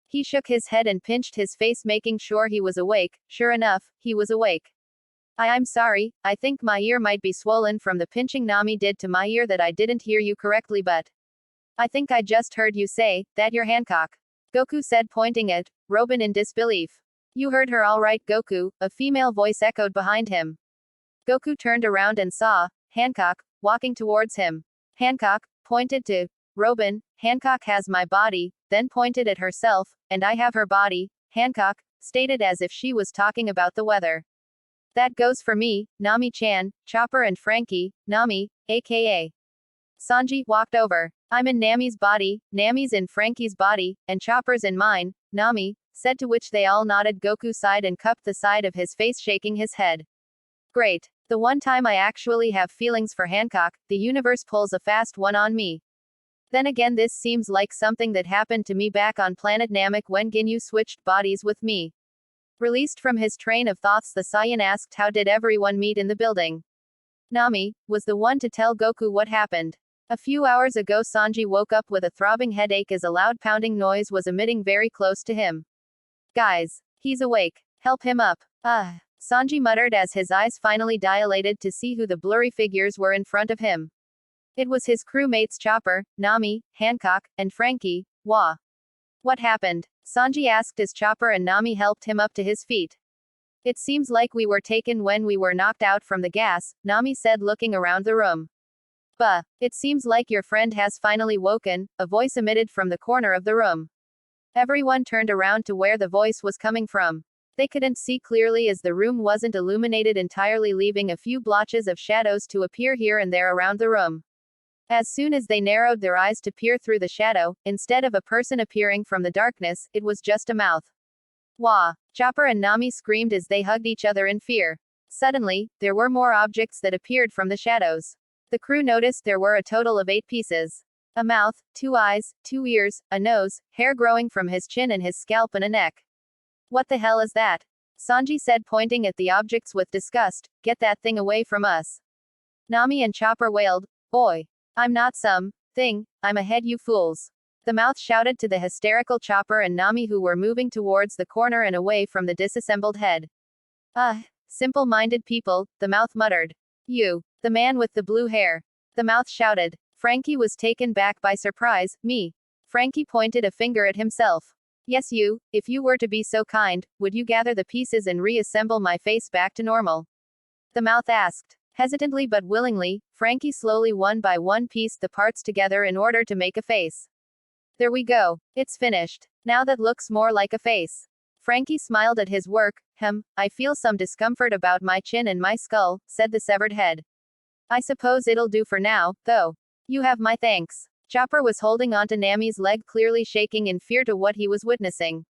He shook his head and pinched his face, making sure he was awake. Sure enough, he was awake. I'm sorry, I think my ear might be swollen from the pinching Nami did to my ear that I didn't hear you correctly, but I think I just heard you say that you're Hancock," Goku said, pointing at Robin in disbelief. "You heard her all right, Goku," a female voice echoed behind him. Goku turned around and saw Hancock walking towards him. Hancock pointed to Robin. "Hancock has my body," then pointed at herself, "and I have her body," Hancock stated as if she was talking about the weather. "That goes for me, Nami-chan, Chopper and Frankie." Nami, aka Sanji, walked over. "I'm in Nami's body, Nami's in Frankie's body, and Chopper's in mine," Nami said, to which they all nodded. Goku sighed and cupped the side of his face, shaking his head. "Great. The one time I actually have feelings for Hancock, the universe pulls a fast one on me." Then again, this seems like something that happened to me back on planet Namek when Ginyu switched bodies with me. Released from his train of thoughts, the Saiyan asked how did everyone meet in the building. Nami was the one to tell Goku what happened. A few hours ago, Sanji woke up with a throbbing headache as a loud pounding noise was emitting very close to him. Guys, he's awake. Help him up. Sanji muttered as his eyes finally dilated to see who the blurry figures were in front of him. It was his crewmates Chopper, Nami, Hancock, and Frankie. Wah. What happened? Sanji asked as Chopper and Nami helped him up to his feet. It seems like we were taken when we were knocked out from the gas, Nami said looking around the room. Bah, it seems like your friend has finally woken, a voice emitted from the corner of the room. Everyone turned around to where the voice was coming from. They couldn't see clearly as the room wasn't illuminated entirely, leaving a few blotches of shadows to appear here and there around the room. As soon as they narrowed their eyes to peer through the shadow, instead of a person appearing from the darkness, it was just a mouth. Wah! Chopper and Nami screamed as they hugged each other in fear. Suddenly, there were more objects that appeared from the shadows. The crew noticed there were a total of 8 pieces. A mouth, 2 eyes, 2 ears, a nose, hair growing from his chin and his scalp and a neck. What the hell is that? Sanji said, pointing at the objects with disgust. Get that thing away from us. Nami and Chopper wailed. Boy. I'm not some thing, I'm a head, you fools. The mouth shouted to the hysterical Chopper and Nami, who were moving towards the corner and away from the disassembled head. Simple-minded people, the mouth muttered. You, the man with the blue hair. The mouth shouted. Frankie was taken back by surprise. Me. Frankie pointed a finger at himself. Yes, you, if you were to be so kind, would you gather the pieces and reassemble my face back to normal? The mouth asked. Hesitantly but willingly, Frankie slowly one by one pieced the parts together in order to make a face. There we go. It's finished. Now that looks more like a face. Frankie smiled at his work. I feel some discomfort about my chin and my skull, said the severed head. I suppose it'll do for now, though. You have my thanks. Chopper was holding onto Nami's leg, clearly shaking in fear to what he was witnessing.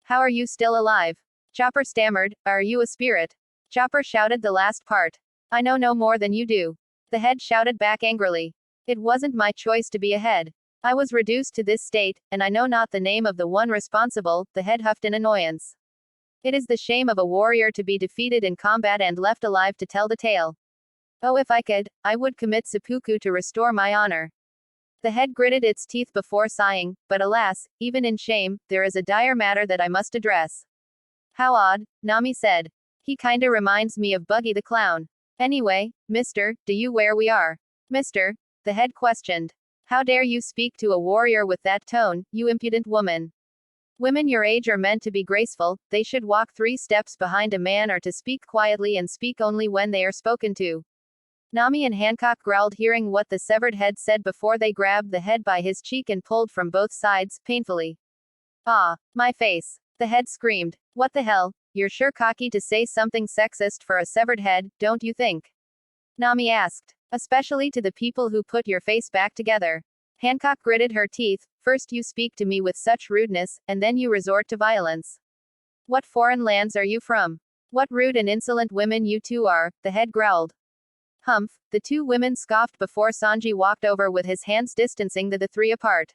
How are you still alive? Chopper stammered. Are you a spirit? Chopper shouted the last part. I know no more than you do. The head shouted back angrily. It wasn't my choice to be a head. I was reduced to this state, and I know not the name of the one responsible, the head huffed in annoyance. It is the shame of a warrior to be defeated in combat and left alive to tell the tale. Oh, if I could, I would commit seppuku to restore my honor. The head gritted its teeth before sighing, but alas, even in shame, there is a dire matter that I must address. How odd, Nami said. He kinda reminds me of Buggy the Clown. Anyway, mister, do you where we are? Mister, the head questioned. How dare you speak to a warrior with that tone, you impudent woman? Women your age are meant to be graceful, they should walk 3 steps behind a man or to speak quietly and speak only when they are spoken to. Nami and Hancock growled, hearing what the severed head said before they grabbed the head by his cheek and pulled from both sides, painfully. Ah, my face. The head screamed. What the hell? You're sure cocky to say something sexist for a severed head, don't you think? Nami asked. Especially to the people who put your face back together. Hancock gritted her teeth. First you speak to me with such rudeness, and then you resort to violence. What foreign lands are you from? What rude and insolent women you two are, the head growled. Humph, the 2 women scoffed before Sanji walked over with his hands distancing the 3 apart.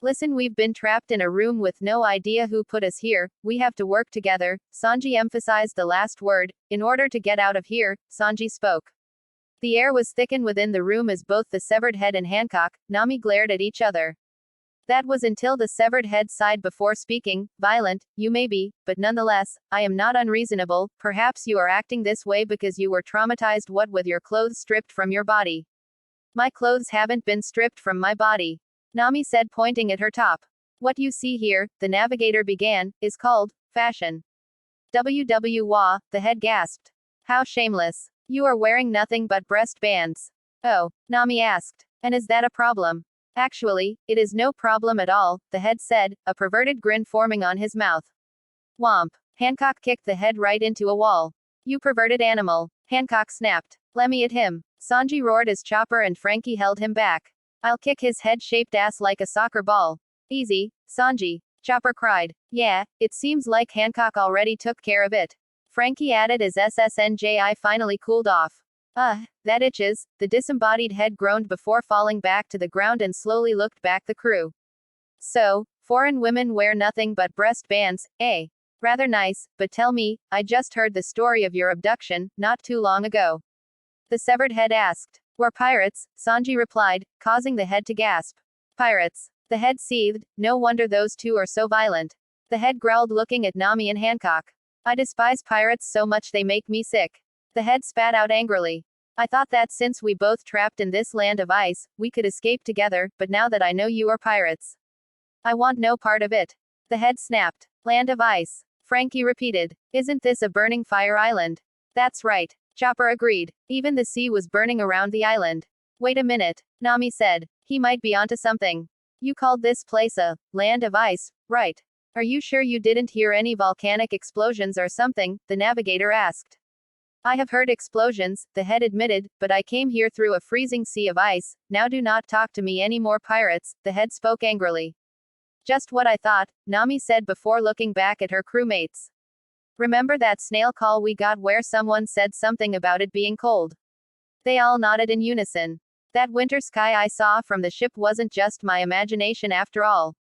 Listen, we've been trapped in a room with no idea who put us here, we have to work together, Sanji emphasized the last word. In order to get out of here, Sanji spoke. The air was thickened within the room as both the severed head and Hancock, Nami glared at each other. That was until the severed head sighed before speaking. Violent, you may be, but nonetheless, I am not unreasonable. Perhaps you are acting this way because you were traumatized, what with your clothes stripped from your body. My clothes haven't been stripped from my body, Nami said, pointing at her top. What you see here, the navigator began, is called fashion. Wah, the head gasped. How shameless. You are wearing nothing but breast bands. Oh, Nami asked. And is that a problem? Actually, it is no problem at all, the head said, a perverted grin forming on his mouth. Womp. Hancock kicked the head right into a wall. You perverted animal. Hancock snapped. Let me at him. Sanji roared as Chopper and Frankie held him back. I'll kick his head-shaped ass like a soccer ball. Easy, Sanji. Chopper cried. Yeah, it seems like Hancock already took care of it. Frankie added as SSNJI finally cooled off. That itches, the disembodied head groaned before falling back to the ground and slowly looked back the crew. So, foreign women wear nothing but breast bands, eh? Rather nice, but tell me, I just heard the story of your abduction, not too long ago. The severed head asked. We're pirates, Sanji replied, causing the head to gasp. Pirates. The head seethed, no wonder those two are so violent. The head growled looking at Nami and Hancock. I despise pirates so much they make me sick. The head spat out angrily. I thought that since we both trapped in this land of ice, we could escape together, but now that I know you are pirates, I want no part of it. The head snapped. Land of ice. Frankie repeated. Isn't this a burning fire island? That's right. Chopper agreed. Even the sea was burning around the island. Wait a minute, Nami said. He might be onto something. You called this place a land of ice, right? Are you sure you didn't hear any volcanic explosions or something? The navigator asked. I have heard explosions, the head admitted, but I came here through a freezing sea of ice. Now do not talk to me anymore, pirates, the head spoke angrily. Just what I thought, Nami said before looking back at her crewmates. Remember that snail call we got where someone said something about it being cold? They all nodded in unison. That winter sky I saw from the ship wasn't just my imagination after all.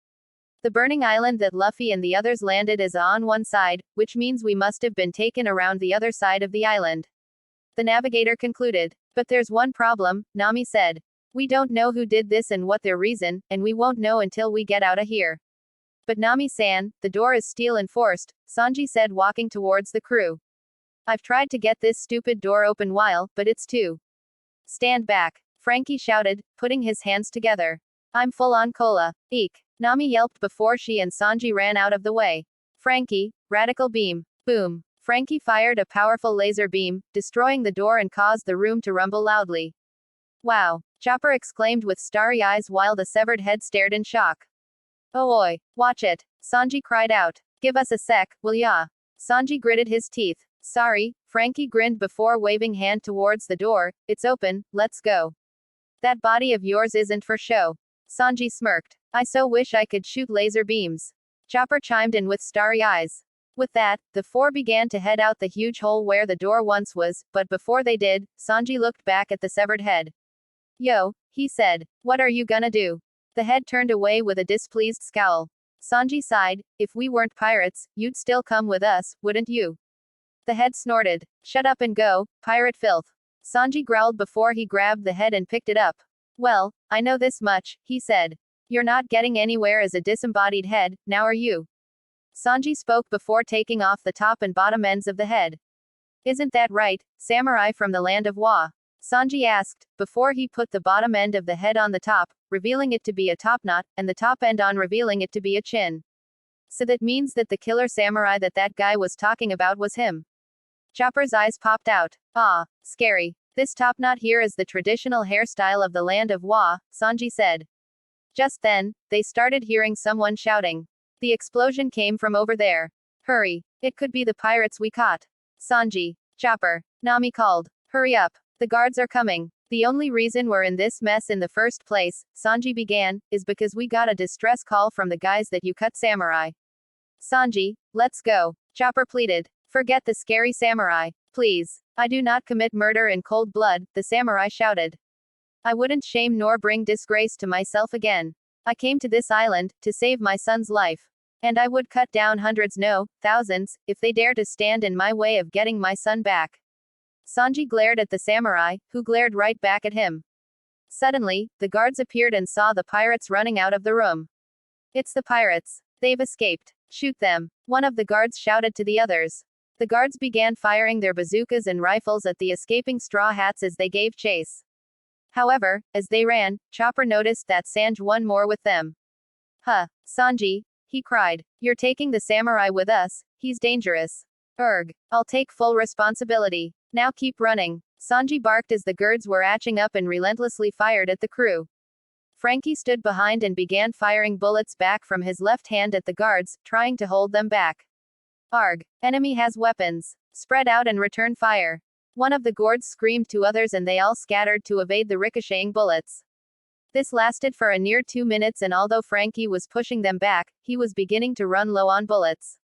The burning island that Luffy and the others landed is on one side, which means we must have been taken around the other side of the island. The navigator concluded. But there's one problem, Nami said. We don't know who did this and what their reason, and we won't know until we get out of here. But Nami-san, the door is steel enforced, Sanji said walking towards the crew. I've tried to get this stupid door open but it's too. Stand back, Frankie shouted, putting his hands together. I'm full on cola. Eek. Nami yelped before she and Sanji ran out of the way. Frankie, radical beam. Boom. Frankie fired a powerful laser beam, destroying the door and caused the room to rumble loudly. Wow. Chopper exclaimed with starry eyes while the severed head stared in shock. Oh oi, watch it. Sanji cried out. Give us a sec, will ya? Sanji gritted his teeth. Sorry, Frankie grinned before waving hand towards the door. It's open, let's go. That body of yours isn't for show. Sanji smirked. I so wish I could shoot laser beams. Chopper chimed in with starry eyes. With that, the four began to head out the huge hole where the door once was, but before they did, Sanji looked back at the severed head. Yo, he said. What are you gonna do? The head turned away with a displeased scowl. Sanji sighed. If we weren't pirates, you'd still come with us, wouldn't you? The head snorted. Shut up and go, pirate filth. Sanji growled before he grabbed the head and picked it up. Well, I know this much, he said. You're not getting anywhere as a disembodied head, now are you? Sanji spoke before taking off the top and bottom ends of the head. Isn't that right, samurai from the land of Wa? Sanji asked, before he put the bottom end of the head on the top, revealing it to be a topknot, and the top end on revealing it to be a chin. So that means that the killer samurai that guy was talking about was him. Chopper's eyes popped out. Ah, scary. This topknot here is the traditional hairstyle of the land of Wa, Sanji said. Just then, they started hearing someone shouting. The explosion came from over there. Hurry. It could be the pirates we caught. Sanji. Chopper. Nami called. Hurry up. The guards are coming. The only reason we're in this mess in the first place, Sanji began, is because we got a distress call from the guys that you cut samurai. Sanji, let's go. Chopper pleaded. Forget the scary samurai. Please. I do not commit murder in cold blood, the samurai shouted. I wouldn't shame nor bring disgrace to myself again. I came to this island, to save my son's life. And I would cut down hundreds, no, thousands, if they dare to stand in my way of getting my son back. Sanji glared at the samurai, who glared right back at him. Suddenly, the guards appeared and saw the pirates running out of the room. It's the pirates. They've escaped. Shoot them. One of the guards shouted to the others. The guards began firing their bazookas and rifles at the escaping Straw Hats as they gave chase. However, as they ran, Chopper noticed that Sanji won more with them. Huh, Sanji, he cried. You're taking the samurai with us, he's dangerous. I'll take full responsibility. Now keep running. Sanji barked as the guards were atching up and relentlessly fired at the crew. Frankie stood behind and began firing bullets back from his left hand at the guards, trying to hold them back. Enemy has weapons. Spread out and return fire. One of the guards screamed to others and they all scattered to evade the ricocheting bullets. This lasted for a near 2 minutes and although Frankie was pushing them back, he was beginning to run low on bullets.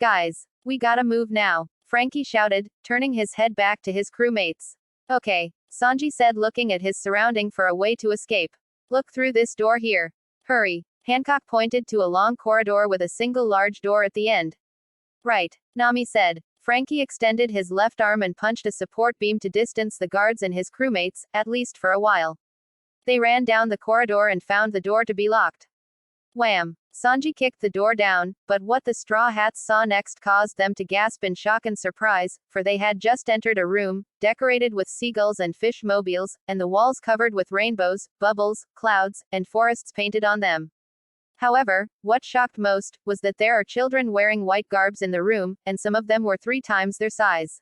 Guys, we gotta move now, Frankie shouted, turning his head back to his crewmates. Okay, Sanji said, looking at his surrounding for a way to escape. Look through this door here. Hurry. Hancock pointed to a long corridor with a single large door at the end. Right, Nami said. Frankie extended his left arm and punched a support beam to distance the guards and his crewmates, at least for a while. They ran down the corridor and found the door to be locked. Wham! Sanji kicked the door down, but what the Straw Hats saw next caused them to gasp in shock and surprise, for they had just entered a room, decorated with seagulls and fish mobiles, and the walls covered with rainbows, bubbles, clouds, and forests painted on them. However, what shocked most was that there are children wearing white garbs in the room, and some of them were 3 times their size.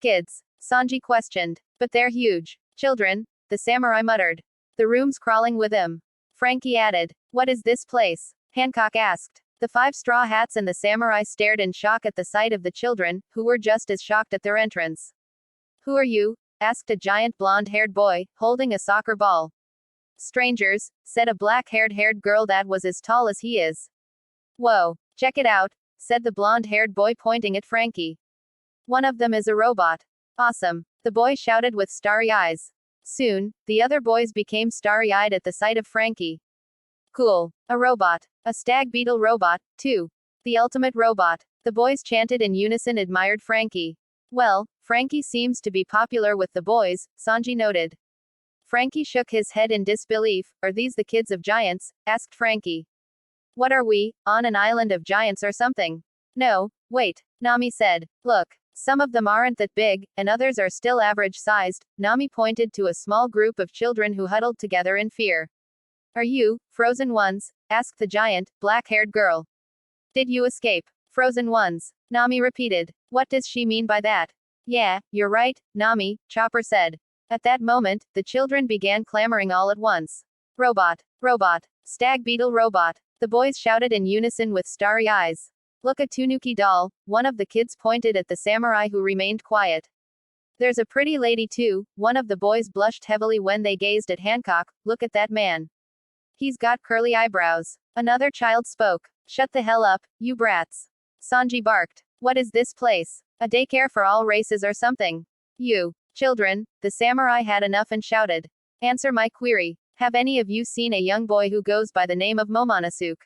Kids? Sanji questioned. But they're huge. Children, the samurai muttered. The room's crawling with them. Frankie added. What is this place? Hancock asked. The 5 straw hats and the samurai stared in shock at the sight of the children, who were just as shocked at their entrance. Who are you? Asked a giant blonde-haired boy, holding a soccer ball. Strangers, said a black-haired girl that was as tall as he is. Whoa, check it out, said the blonde-haired boy, pointing at Frankie. One of them is a robot. Awesome, the boy shouted with starry eyes. Soon, the other boys became starry-eyed at the sight of Frankie. Cool. A robot. A stag beetle robot, too. The ultimate robot. The boys chanted in unison, admired Frankie. Well, Frankie seems to be popular with the boys, Sanji noted. Frankie shook his head in disbelief. Are these the kids of giants? Asked Frankie. What are we, on an island of giants or something? No, wait, Nami said. Look, some of them aren't that big, and others are still average-sized. Nami pointed to a small group of children who huddled together in fear. Are you, frozen ones? Asked the giant, black-haired girl. Did you escape? Frozen ones. Nami repeated. What does she mean by that? Yeah, you're right, Nami, Chopper said. At that moment, the children began clamoring all at once. Robot, robot, stag beetle robot. The boys shouted in unison with starry eyes. Look, a Tanuki doll. One of the kids pointed at the samurai, who remained quiet. There's a pretty lady too. One of the boys blushed heavily when they gazed at Hancock. Look at that man. He's got curly eyebrows. Another child spoke. Shut the hell up, you brats. Sanji barked. What is this place? A daycare for all races or something? You children, the samurai had enough and shouted. Answer my query. Have any of you seen a young boy who goes by the name of Momonosuke?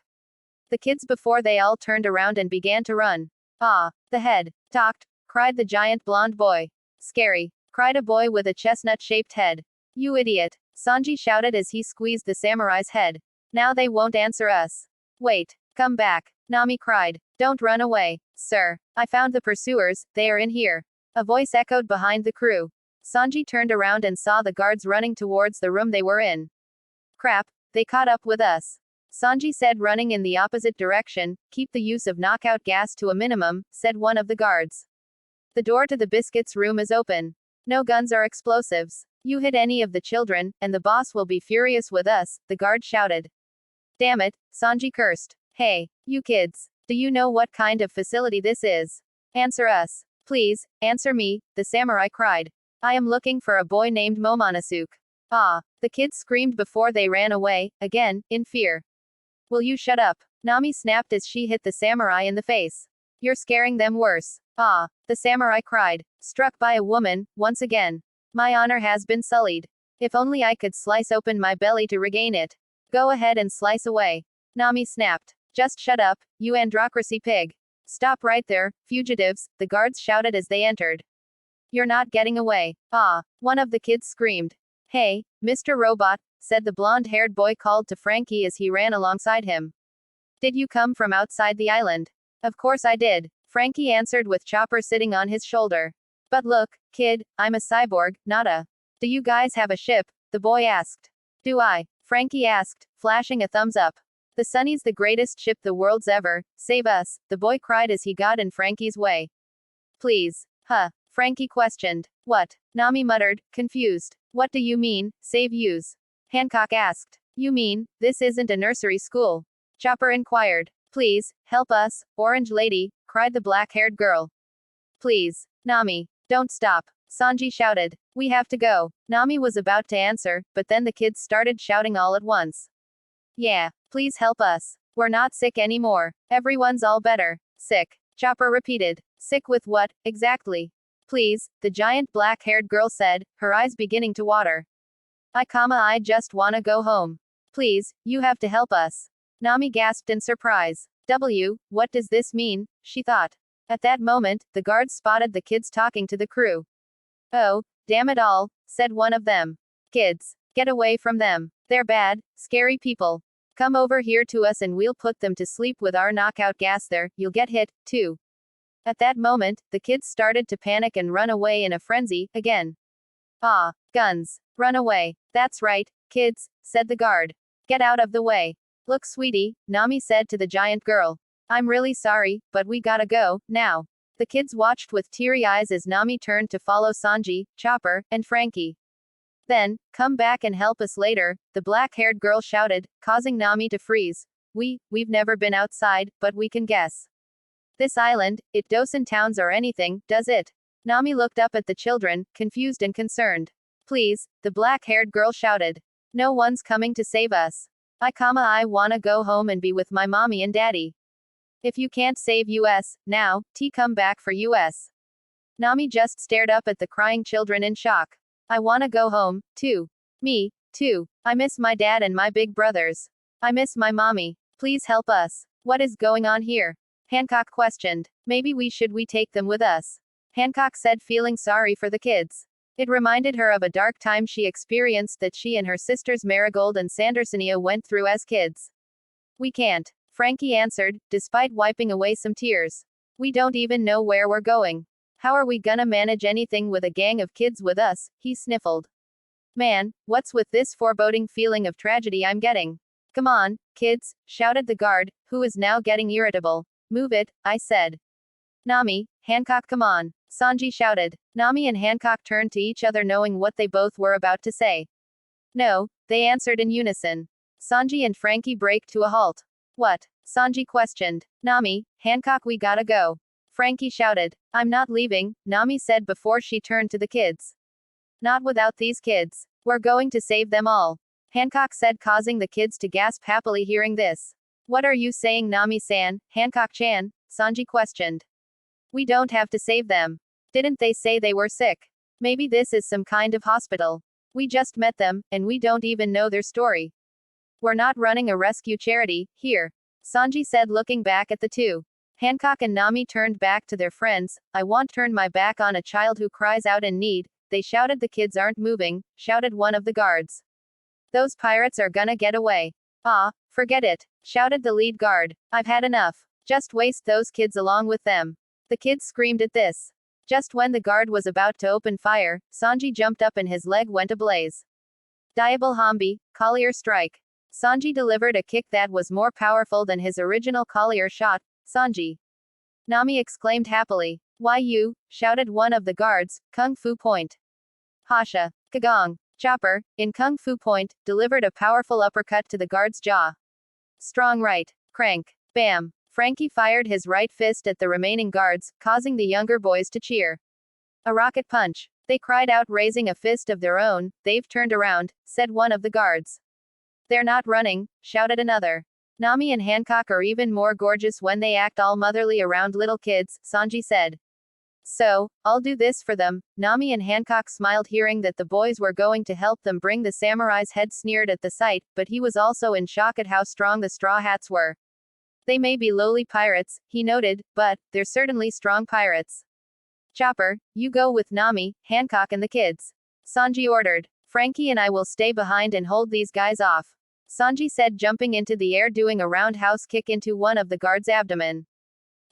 The kids before they all turned around and began to run. Ah, the head. Talked, cried the giant blonde boy. Scary, cried a boy with a chestnut-shaped head. You idiot, Sanji shouted as he squeezed the samurai's head. Now they won't answer us. Wait, come back, Nami cried. Don't run away, sir. I found the pursuers, they are in here. A voice echoed behind the crew. Sanji turned around and saw the guards running towards the room they were in. Crap, they caught up with us. Sanji said, running in the opposite direction. Keep the use of knockout gas to a minimum, said one of the guards. The door to the biscuits room is open. No guns or explosives. You hit any of the children, and the boss will be furious with us, the guard shouted. Damn it, Sanji cursed. Hey, you kids. Do you know what kind of facility this is? Answer us. Please, answer me, the samurai cried. I am looking for a boy named Momonosuke. Ah, the kids screamed before they ran away, again, in fear. Will you shut up? Nami snapped as she hit the samurai in the face. You're scaring them worse. Ah, the samurai cried, struck by a woman, once again. My honor has been sullied. If only I could slice open my belly to regain it. Go ahead and slice away. Nami snapped. Just shut up, you androcracy pig. Stop right there, fugitives, the guards shouted as they entered. You're not getting away. Ah, one of the kids screamed. Hey, Mr. Robot, said the blonde-haired boy, called to Frankie as he ran alongside him. Did you come from outside the island? Of course I did, Frankie answered with Chopper sitting on his shoulder. But look, kid, I'm a cyborg, not a. Do you guys have a ship? The boy asked. Do I? Frankie asked, flashing a thumbs up. The Sunny's the greatest ship the world's ever. Save us, the boy cried as he got in Frankie's way. Please. Huh? Frankie questioned. What? Nami muttered, confused. What do you mean, save yous? Hancock asked. You mean, this isn't a nursery school? Chopper inquired. Please, help us, Orange Lady, cried the black-haired girl. Please, Nami, don't stop, Sanji shouted. We have to go. Nami was about to answer, but then the kids started shouting all at once. Yeah, please help us. We're not sick anymore. Everyone's all better. Sick. Chopper repeated. Sick with what, exactly? Please, the giant black-haired girl said, her eyes beginning to water. I just wanna go home. Please, you have to help us. Nami gasped in surprise. What does this mean? She thought. At that moment, the guards spotted the kids talking to the crew. Oh, damn it all, said one of them. Kids, get away from them. They're bad, scary people. Come over here to us and we'll put them to sleep with our knockout gas there, you'll get hit, too. At that moment, the kids started to panic and run away in a frenzy, again. Ah, guns. Run away. That's right, kids, said the guard. Get out of the way. Look, sweetie, Nami said to the giant girl. I'm really sorry, but we gotta go, now. The kids watched with teary eyes as Nami turned to follow Sanji, Chopper, and Frankie. Then, come back and help us later, the black-haired girl shouted, causing Nami to freeze. We've never been outside, but we can guess. This island, it doesn't towns or anything, does it? Nami looked up at the children, confused and concerned. Please, the black-haired girl shouted. No one's coming to save us. I wanna go home and be with my mommy and daddy. If you can't save us, now, come back for us. Nami just stared up at the crying children in shock. I wanna go home, too. Me, too. I miss my dad and my big brothers. I miss my mommy. Please help us. What is going on here? Hancock questioned. Maybe we take them with us. Hancock said, feeling sorry for the kids. It reminded her of a dark time she experienced that she and her sisters Marigold and Sandersonia went through as kids. We can't, Frankie answered, despite wiping away some tears. We don't even know where we're going. How are we gonna manage anything with a gang of kids with us? He sniffled. Man, what's with this foreboding feeling of tragedy I'm getting? Come on, kids, shouted the guard, who is now getting irritable. Move it, I said. Nami, Hancock, come on, Sanji shouted. Nami and Hancock turned to each other knowing what they both were about to say. No, they answered in unison. Sanji and Frankie braked to a halt. What? Sanji questioned. Nami, Hancock, we gotta go. Frankie shouted. I'm not leaving, Nami said before she turned to the kids. Not without these kids. We're going to save them all. Hancock said, causing the kids to gasp happily hearing this. What are you saying, Nami-san, Hancock-chan? Sanji questioned. We don't have to save them. Didn't they say they were sick? Maybe this is some kind of hospital. We just met them, and we don't even know their story. We're not running a rescue charity, here. Sanji said, looking back at the two. Hancock and Nami turned back to their friends. I won't turn my back on a child who cries out in need, they shouted. The kids aren't moving, shouted one of the guards. Those pirates are gonna get away. Ah, forget it, shouted the lead guard. I've had enough. Just waste those kids along with them. The kids screamed at this. Just when the guard was about to open fire, Sanji jumped up and his leg went ablaze. Diable Hambi, Collier strike. Sanji delivered a kick that was more powerful than his original Collier shot. Sanji. Nami exclaimed happily. Why you? Shouted one of the guards, Kung Fu Point. Hasha. Kagong. Chopper, in Kung Fu Point, delivered a powerful uppercut to the guard's jaw. Strong right. Crank. Bam. Frankie fired his right fist at the remaining guards, causing the younger boys to cheer. A rocket punch. They cried out, raising a fist of their own. They've turned around, said one of the guards. They're not running, shouted another. Nami and Hancock are even more gorgeous when they act all motherly around little kids, Sanji said. So, I'll do this for them. Nami and Hancock smiled, hearing that the boys were going to help them bring the samurai's head. Sneered at the sight, but he was also in shock at how strong the Straw Hats were. They may be lowly pirates, he noted, but they're certainly strong pirates. Chopper, you go with Nami, Hancock and the kids. Sanji ordered. Frankie and I will stay behind and hold these guys off. Sanji said, jumping into the air, doing a roundhouse kick into one of the guards' abdomen.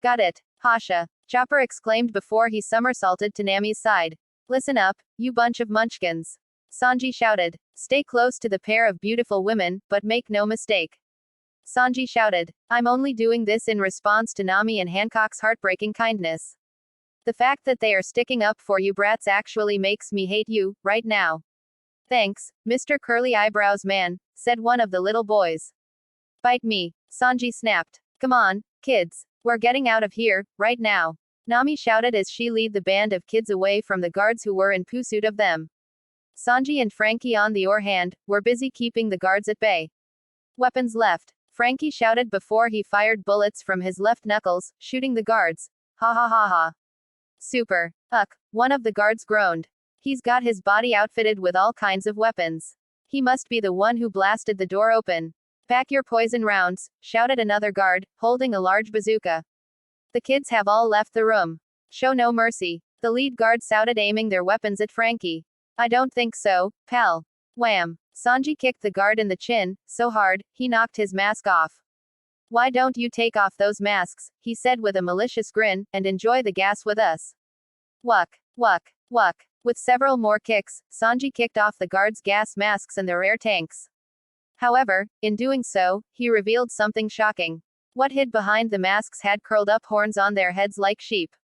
Got it, Hasha, Chopper exclaimed before he somersaulted to Nami's side. Listen up, you bunch of munchkins. Sanji shouted. Stay close to the pair of beautiful women, but make no mistake. Sanji shouted. I'm only doing this in response to Nami and Hancock's heartbreaking kindness. The fact that they are sticking up for you brats actually makes me hate you, right now. Thanks, Mr. Curly Eyebrows Man, said one of the little boys. Bite me, Sanji snapped. Come on, kids, we're getting out of here, right now. Nami shouted as she led the band of kids away from the guards who were in pursuit of them. Sanji and Frankie, on the other hand, were busy keeping the guards at bay. Weapons left, Frankie shouted before he fired bullets from his left knuckles, shooting the guards. Ha ha ha ha. Super. Ugh, one of the guards groaned. He's got his body outfitted with all kinds of weapons. He must be the one who blasted the door open. Pack your poison rounds, shouted another guard, holding a large bazooka. The kids have all left the room. Show no mercy. The lead guard shouted, aiming their weapons at Frankie. I don't think so, pal. Wham. Sanji kicked the guard in the chin, so hard, he knocked his mask off. Why don't you take off those masks, he said with a malicious grin, and enjoy the gas with us. Wuck, wuck, wuck. With several more kicks, Sanji kicked off the guards' gas masks and their air tanks. However, in doing so, he revealed something shocking. What hid behind the masks had curled up horns on their heads like sheep.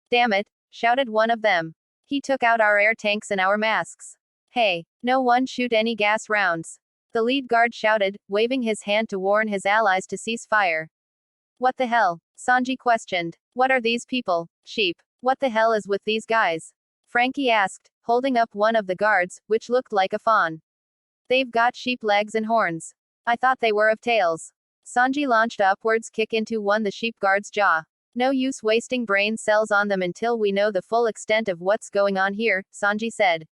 Damn it, shouted one of them. He took out our air tanks and our masks. Hey, no one shoot any gas rounds. The lead guard shouted, waving his hand to warn his allies to cease fire. What the hell? Sanji questioned. What are these people? Sheep. What the hell is with these guys? Frankie asked, holding up one of the guards, which looked like a fawn. They've got sheep legs and horns. I thought they were of tails. Sanji launched upwards kick into the sheep guard's jaw. No use wasting brain cells on them until we know the full extent of what's going on here, Sanji said.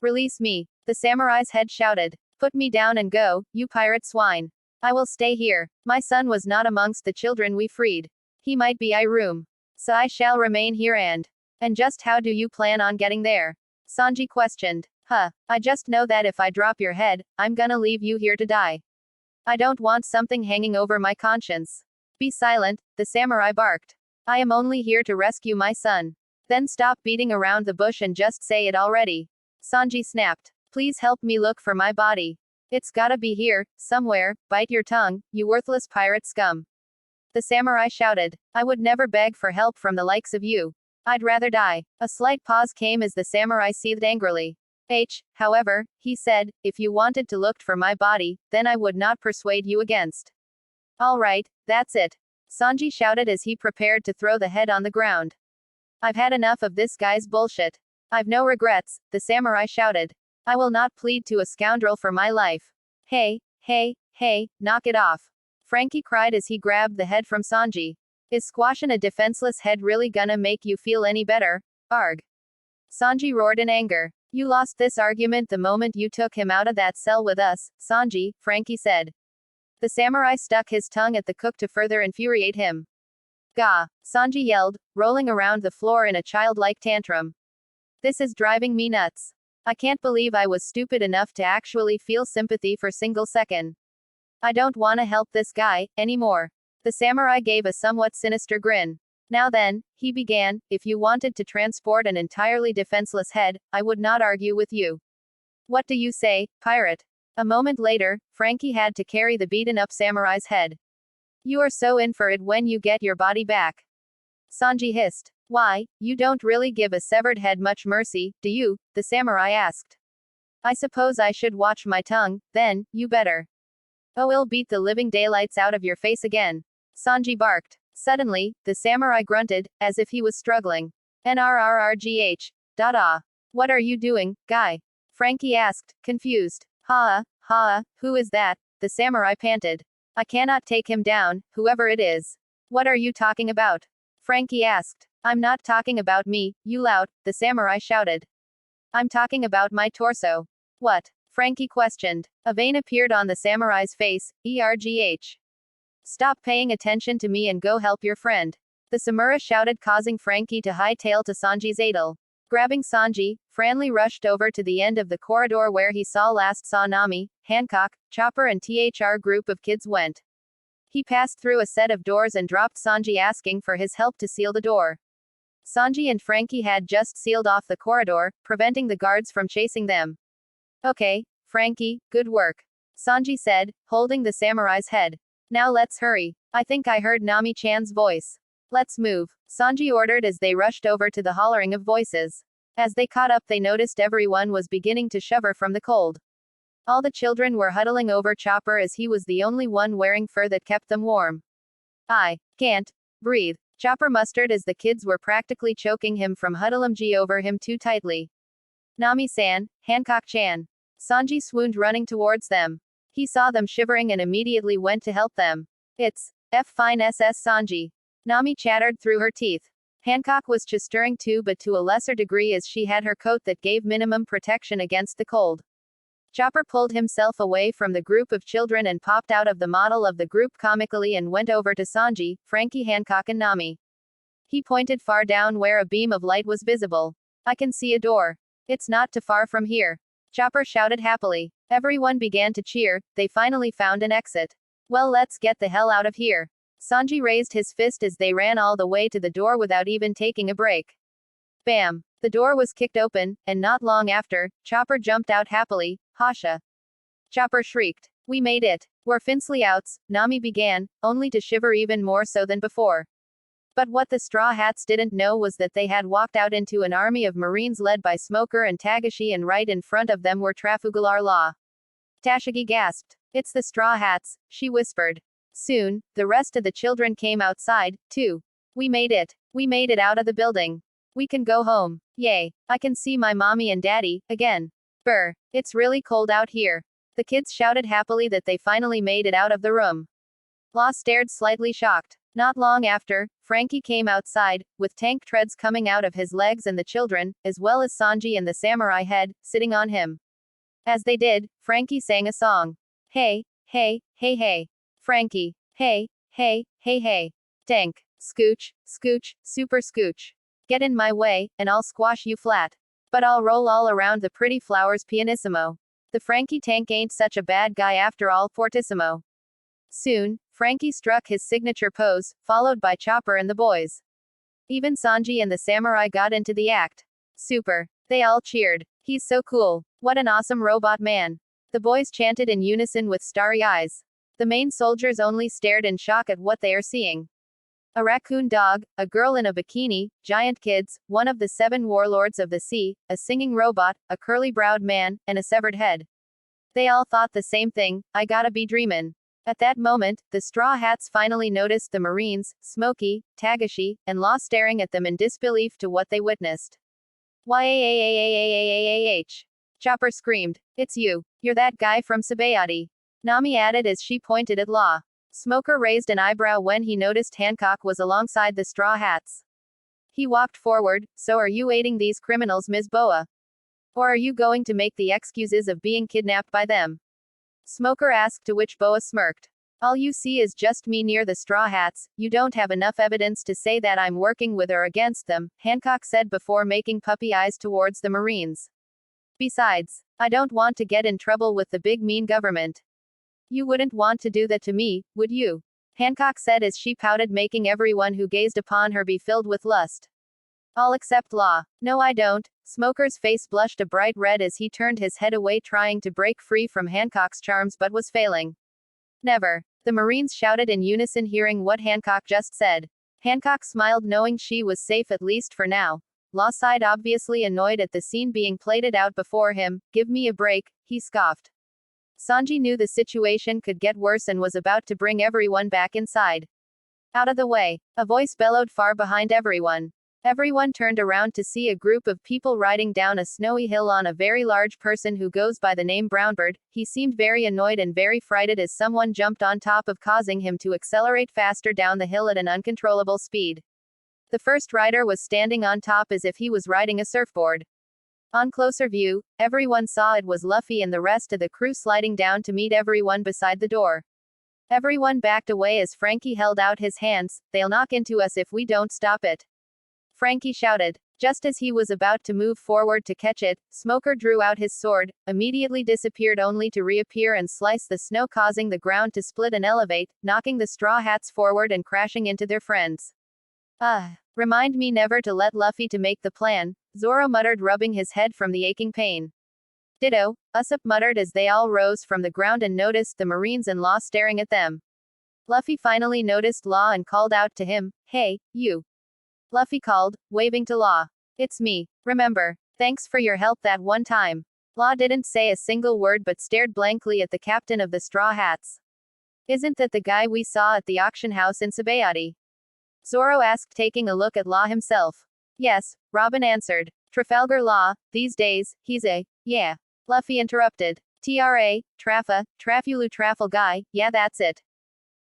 Release me. The samurai's head shouted. Put me down and go, you pirate swine. I will stay here. My son was not amongst the children we freed. He might be Iroom. So I shall remain here and just how do you plan on getting there? Sanji questioned. I just know that if I drop your head, I'm gonna leave you here to die. I don't want something hanging over my conscience. Be silent, the samurai barked. I am only here to rescue my son. Then stop beating around the bush and just say it already. Sanji snapped. Please help me look for my body. It's gotta be here, somewhere, bite your tongue, you worthless pirate scum. The samurai shouted. I would never beg for help from the likes of you. I'd rather die. A slight pause came as the samurai seethed angrily. However, he said, if you wanted to look for my body, then I would not persuade you against. All right, that's it. Sanji shouted as he prepared to throw the head on the ground. I've had enough of this guy's bullshit. I've no regrets, the samurai shouted. I will not plead to a scoundrel for my life. Hey, knock it off. Frankie cried as he grabbed the head from Sanji. Is squashing a defenseless head really gonna make you feel any better? Arg. Sanji roared in anger. You lost this argument the moment you took him out of that cell with us, Sanji, Frankie said. The samurai stuck his tongue at the cook to further infuriate him. Gah! Sanji yelled, rolling around the floor in a childlike tantrum. This is driving me nuts. I can't believe I was stupid enough to actually feel sympathy for a single second. I don't want to help this guy anymore. The samurai gave a somewhat sinister grin. Now then, he began, if you wanted to transport an entirely defenseless head, I would not argue with you. What do you say, pirate? A moment later, Frankie had to carry the beaten-up samurai's head. You are so in for it when you get your body back. Sanji hissed. Why, you don't really give a severed head much mercy, do you? The samurai asked. I suppose I should watch my tongue, then, you better. Oh, I'll beat the living daylights out of your face again. Sanji barked. Suddenly, the samurai grunted, as if he was struggling. NRRRGH. What are you doing, guy? Frankie asked, confused. Who is that? The samurai panted. I cannot take him down, whoever it is. What are you talking about? Frankie asked. I'm not talking about me, you lout, the samurai shouted. I'm talking about my torso. What? Frankie questioned. A vein appeared on the samurai's face, ERGH. Stop paying attention to me and go help your friend. The samurai shouted, causing Frankie to hightail to Sanji's aidle. Grabbing Sanji, Franley rushed over to the end of the corridor where he last saw Nami, Hancock, Chopper and THR group of kids went. He passed through a set of doors and dropped Sanji, asking for his help to seal the door. Sanji and Frankie had just sealed off the corridor, preventing the guards from chasing them. Okay, Frankie, good work. Sanji said, holding the samurai's head. Now let's hurry. I think I heard Nami-chan's voice. Let's move, Sanji ordered as they rushed over to the hollering of voices. As they caught up, they noticed everyone was beginning to shiver from the cold. All the children were huddling over Chopper as he was the only one wearing fur that kept them warm. I can't breathe, Chopper mustered as the kids were practically choking him from huddling over him too tightly. Nami-san, Hancock-chan. Sanji swooned, running towards them. He saw them shivering and immediately went to help them. It's F fine SS Sanji. Nami chattered through her teeth. Hancock was stirring too, but to a lesser degree, as she had her coat that gave minimum protection against the cold. Chopper pulled himself away from the group of children and popped out of the model of the group comically and went over to Sanji, Frankie, Hancock and Nami. He pointed far down where a beam of light was visible. I can see a door. It's not too far from here. Chopper shouted happily. Everyone began to cheer. They finally found an exit. Well, let's get the hell out of here. Sanji raised his fist as they ran all the way to the door without even taking a break. Bam! The door was kicked open, and not long after, Chopper jumped out happily. Hasha! Chopper shrieked. We made it. We're Finsley outs, Nami began, only to shiver even more so than before. But what the Straw Hats didn't know was that they had walked out into an army of Marines led by Smoker and Tagashi, and right in front of them were Trafalgar Law. Tashigi gasped. It's the Straw Hats, she whispered. Soon, the rest of the children came outside, too. We made it. We made it out of the building. We can go home. Yay. I can see my mommy and daddy, again. Brr. It's really cold out here. The kids shouted happily that they finally made it out of the room. Law stared slightly shocked. Not long after, Frankie came outside, with tank treads coming out of his legs, and the children, as well as Sanji and the samurai head, sitting on him. As they did, Frankie sang a song. Hey, hey, hey, hey. Frankie. Hey, hey, hey, hey. Tank. Scooch, scooch, super scooch. Get in my way, and I'll squash you flat. But I'll roll all around the pretty flowers pianissimo. The Frankie tank ain't such a bad guy after all, fortissimo. Soon, Frankie struck his signature pose, followed by Chopper and the boys. Even Sanji and the samurai got into the act. Super. They all cheered. He's so cool. What an awesome robot man. The boys chanted in unison with starry eyes. The main soldiers only stared in shock at what they are seeing. A raccoon dog, a girl in a bikini, giant kids, one of the 7 warlords of the sea, a singing robot, a curly-browed man, and a severed head. They all thought the same thing, I gotta be dreamin'. At that moment, the Straw Hats finally noticed the Marines, Smokey, Tagashi, and Law staring at them in disbelief to what they witnessed. Yaaaaaaaaaaaah! Chopper screamed. It's you. You're that guy from Sabayati. Nami added as she pointed at Law. Smoker raised an eyebrow when he noticed Hancock was alongside the Straw Hats. He walked forward. So are you aiding these criminals, Ms. Boa? Or are you going to make the excuses of being kidnapped by them? Smoker asked, to which Boa smirked. All you see is just me near the Straw Hats. You don't have enough evidence to say that I'm working with or against them, Hancock said before making puppy eyes towards the Marines. Besides, I don't want to get in trouble with the big mean government. You wouldn't want to do that to me, would you? Hancock said as she pouted, making everyone who gazed upon her be filled with lust. All except Law. No, I don't. Smoker's face blushed a bright red as he turned his head away, trying to break free from Hancock's charms but was failing. Never. The Marines shouted in unison, hearing what Hancock just said. Hancock smiled, knowing she was safe at least for now. Law sighed, obviously annoyed at the scene being played out before him. Give me a break, he scoffed. Sanji knew the situation could get worse and was about to bring everyone back inside. Out of the way. A voice bellowed far behind everyone. Everyone turned around to see a group of people riding down a snowy hill on a very large person who goes by the name Brownbird. He seemed very annoyed and very frightened as someone jumped on top of, causing him to accelerate faster down the hill at an uncontrollable speed. The first rider was standing on top as if he was riding a surfboard. On closer view, everyone saw it was Luffy and the rest of the crew sliding down to meet everyone beside the door. Everyone backed away as Frankie held out his hands. They'll knock into us if we don't stop it. Frankie shouted. Just as he was about to move forward to catch it, Smoker drew out his sword, immediately disappeared only to reappear and slice the snow, causing the ground to split and elevate, knocking the Straw Hats forward and crashing into their friends. Remind me never to let Luffy to make the plan, Zoro muttered, rubbing his head from the aching pain. Ditto, Usopp muttered as they all rose from the ground and noticed the Marines and Law staring at them. Luffy finally noticed Law and called out to him, Hey, you. Luffy called, waving to Law. It's me. Remember. Thanks for your help that one time. Law didn't say a single word but stared blankly at the captain of the Straw Hats. Isn't that the guy we saw at the auction house in Sabayati? Zoro asked, taking a look at Law himself. Yes, Robin answered. Trafalgar Law, these days, he's a, yeah. Luffy interrupted. Trafulu Trafal guy, yeah, that's it.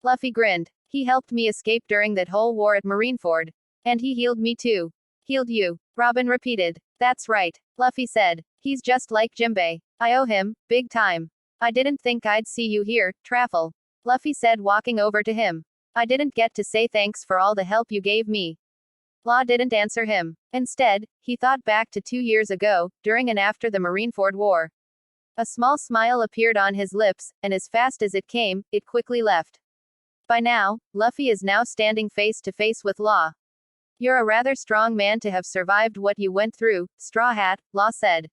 Luffy grinned. He helped me escape during that whole war at Marineford. And he healed me too. Healed you, Robin repeated. That's right, Luffy said. He's just like Jinbei. I owe him, big time. I didn't think I'd see you here, Traffle. Luffy said, walking over to him. I didn't get to say thanks for all the help you gave me. Law didn't answer him. Instead, he thought back to 2 years ago, during and after the Marineford War. A small smile appeared on his lips, and as fast as it came, it quickly left. By now, Luffy is now standing face to face with Law. You're a rather strong man to have survived what you went through, Straw Hat, Law said.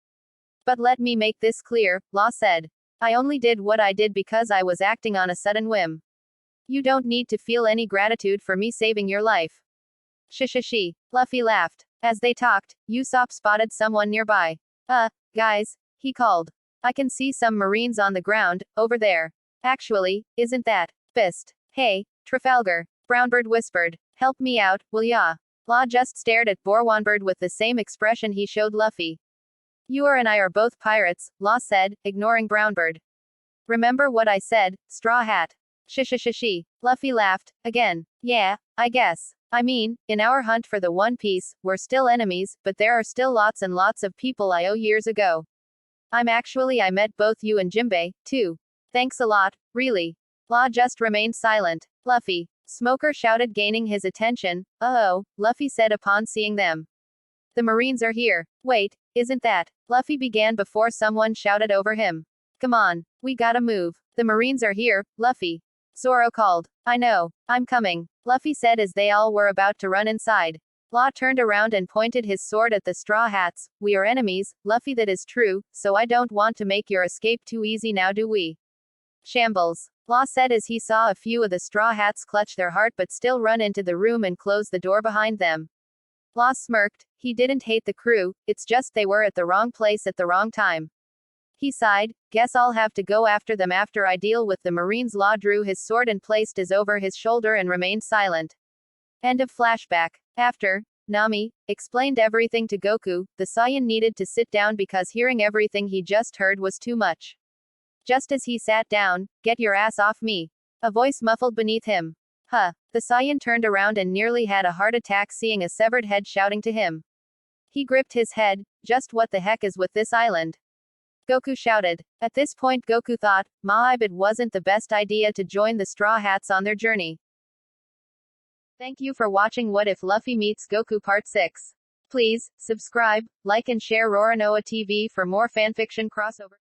But let me make this clear, Law said. I only did what I did because I was acting on a sudden whim. You don't need to feel any gratitude for me saving your life. Shh. Luffy laughed. As they talked, Usopp spotted someone nearby. Guys, he called. I can see some Marines on the ground, over there. Actually, isn't that Fist? Hey, Trafalgar, Brownbird whispered. Help me out, will ya? Law just stared at Borwanbird with the same expression he showed Luffy. You and I are both pirates, Law said, ignoring Brownbird. Remember what I said, Straw Hat. Shh. Luffy laughed, again. Yeah, I guess. I mean, in our hunt for the One Piece, we're still enemies, but there are still lots and lots of people I owe years ago. I met both you and Jinbei, too. Thanks a lot, really. Law just remained silent. Luffy. Smoker shouted, gaining his attention. Uh-oh, Luffy said upon seeing them. The Marines are here. Wait, isn't that? Luffy began before someone shouted over him. Come on, we gotta move. The Marines are here, Luffy. Zoro called. I know, I'm coming, Luffy said as they all were about to run inside. Law turned around and pointed his sword at the Straw Hats. We are enemies, Luffy, that is true, so I don't want to make your escape too easy now, do we? Shambles. Law said as he saw a few of the Straw Hats clutch their heart but still run into the room and close the door behind them. Law smirked. He didn't hate the crew, it's just they were at the wrong place at the wrong time. He sighed. Guess I'll have to go after them after I deal with the Marines. Law drew his sword and placed his over his shoulder and remained silent. End of flashback. After, Nami explained everything to Goku, the Saiyan needed to sit down because hearing everything he just heard was too much. Just as he sat down, get your ass off me. A voice muffled beneath him. Huh. The Saiyan turned around and nearly had a heart attack seeing a severed head shouting to him. He gripped his head. Just what the heck is with this island? Goku shouted. At this point Goku thought, it wasn't the best idea to join the Straw Hats on their journey. Thank you for watching What If Luffy Meets Goku Part 6. Please, subscribe, like and share Roronoa TV for more fanfiction crossover.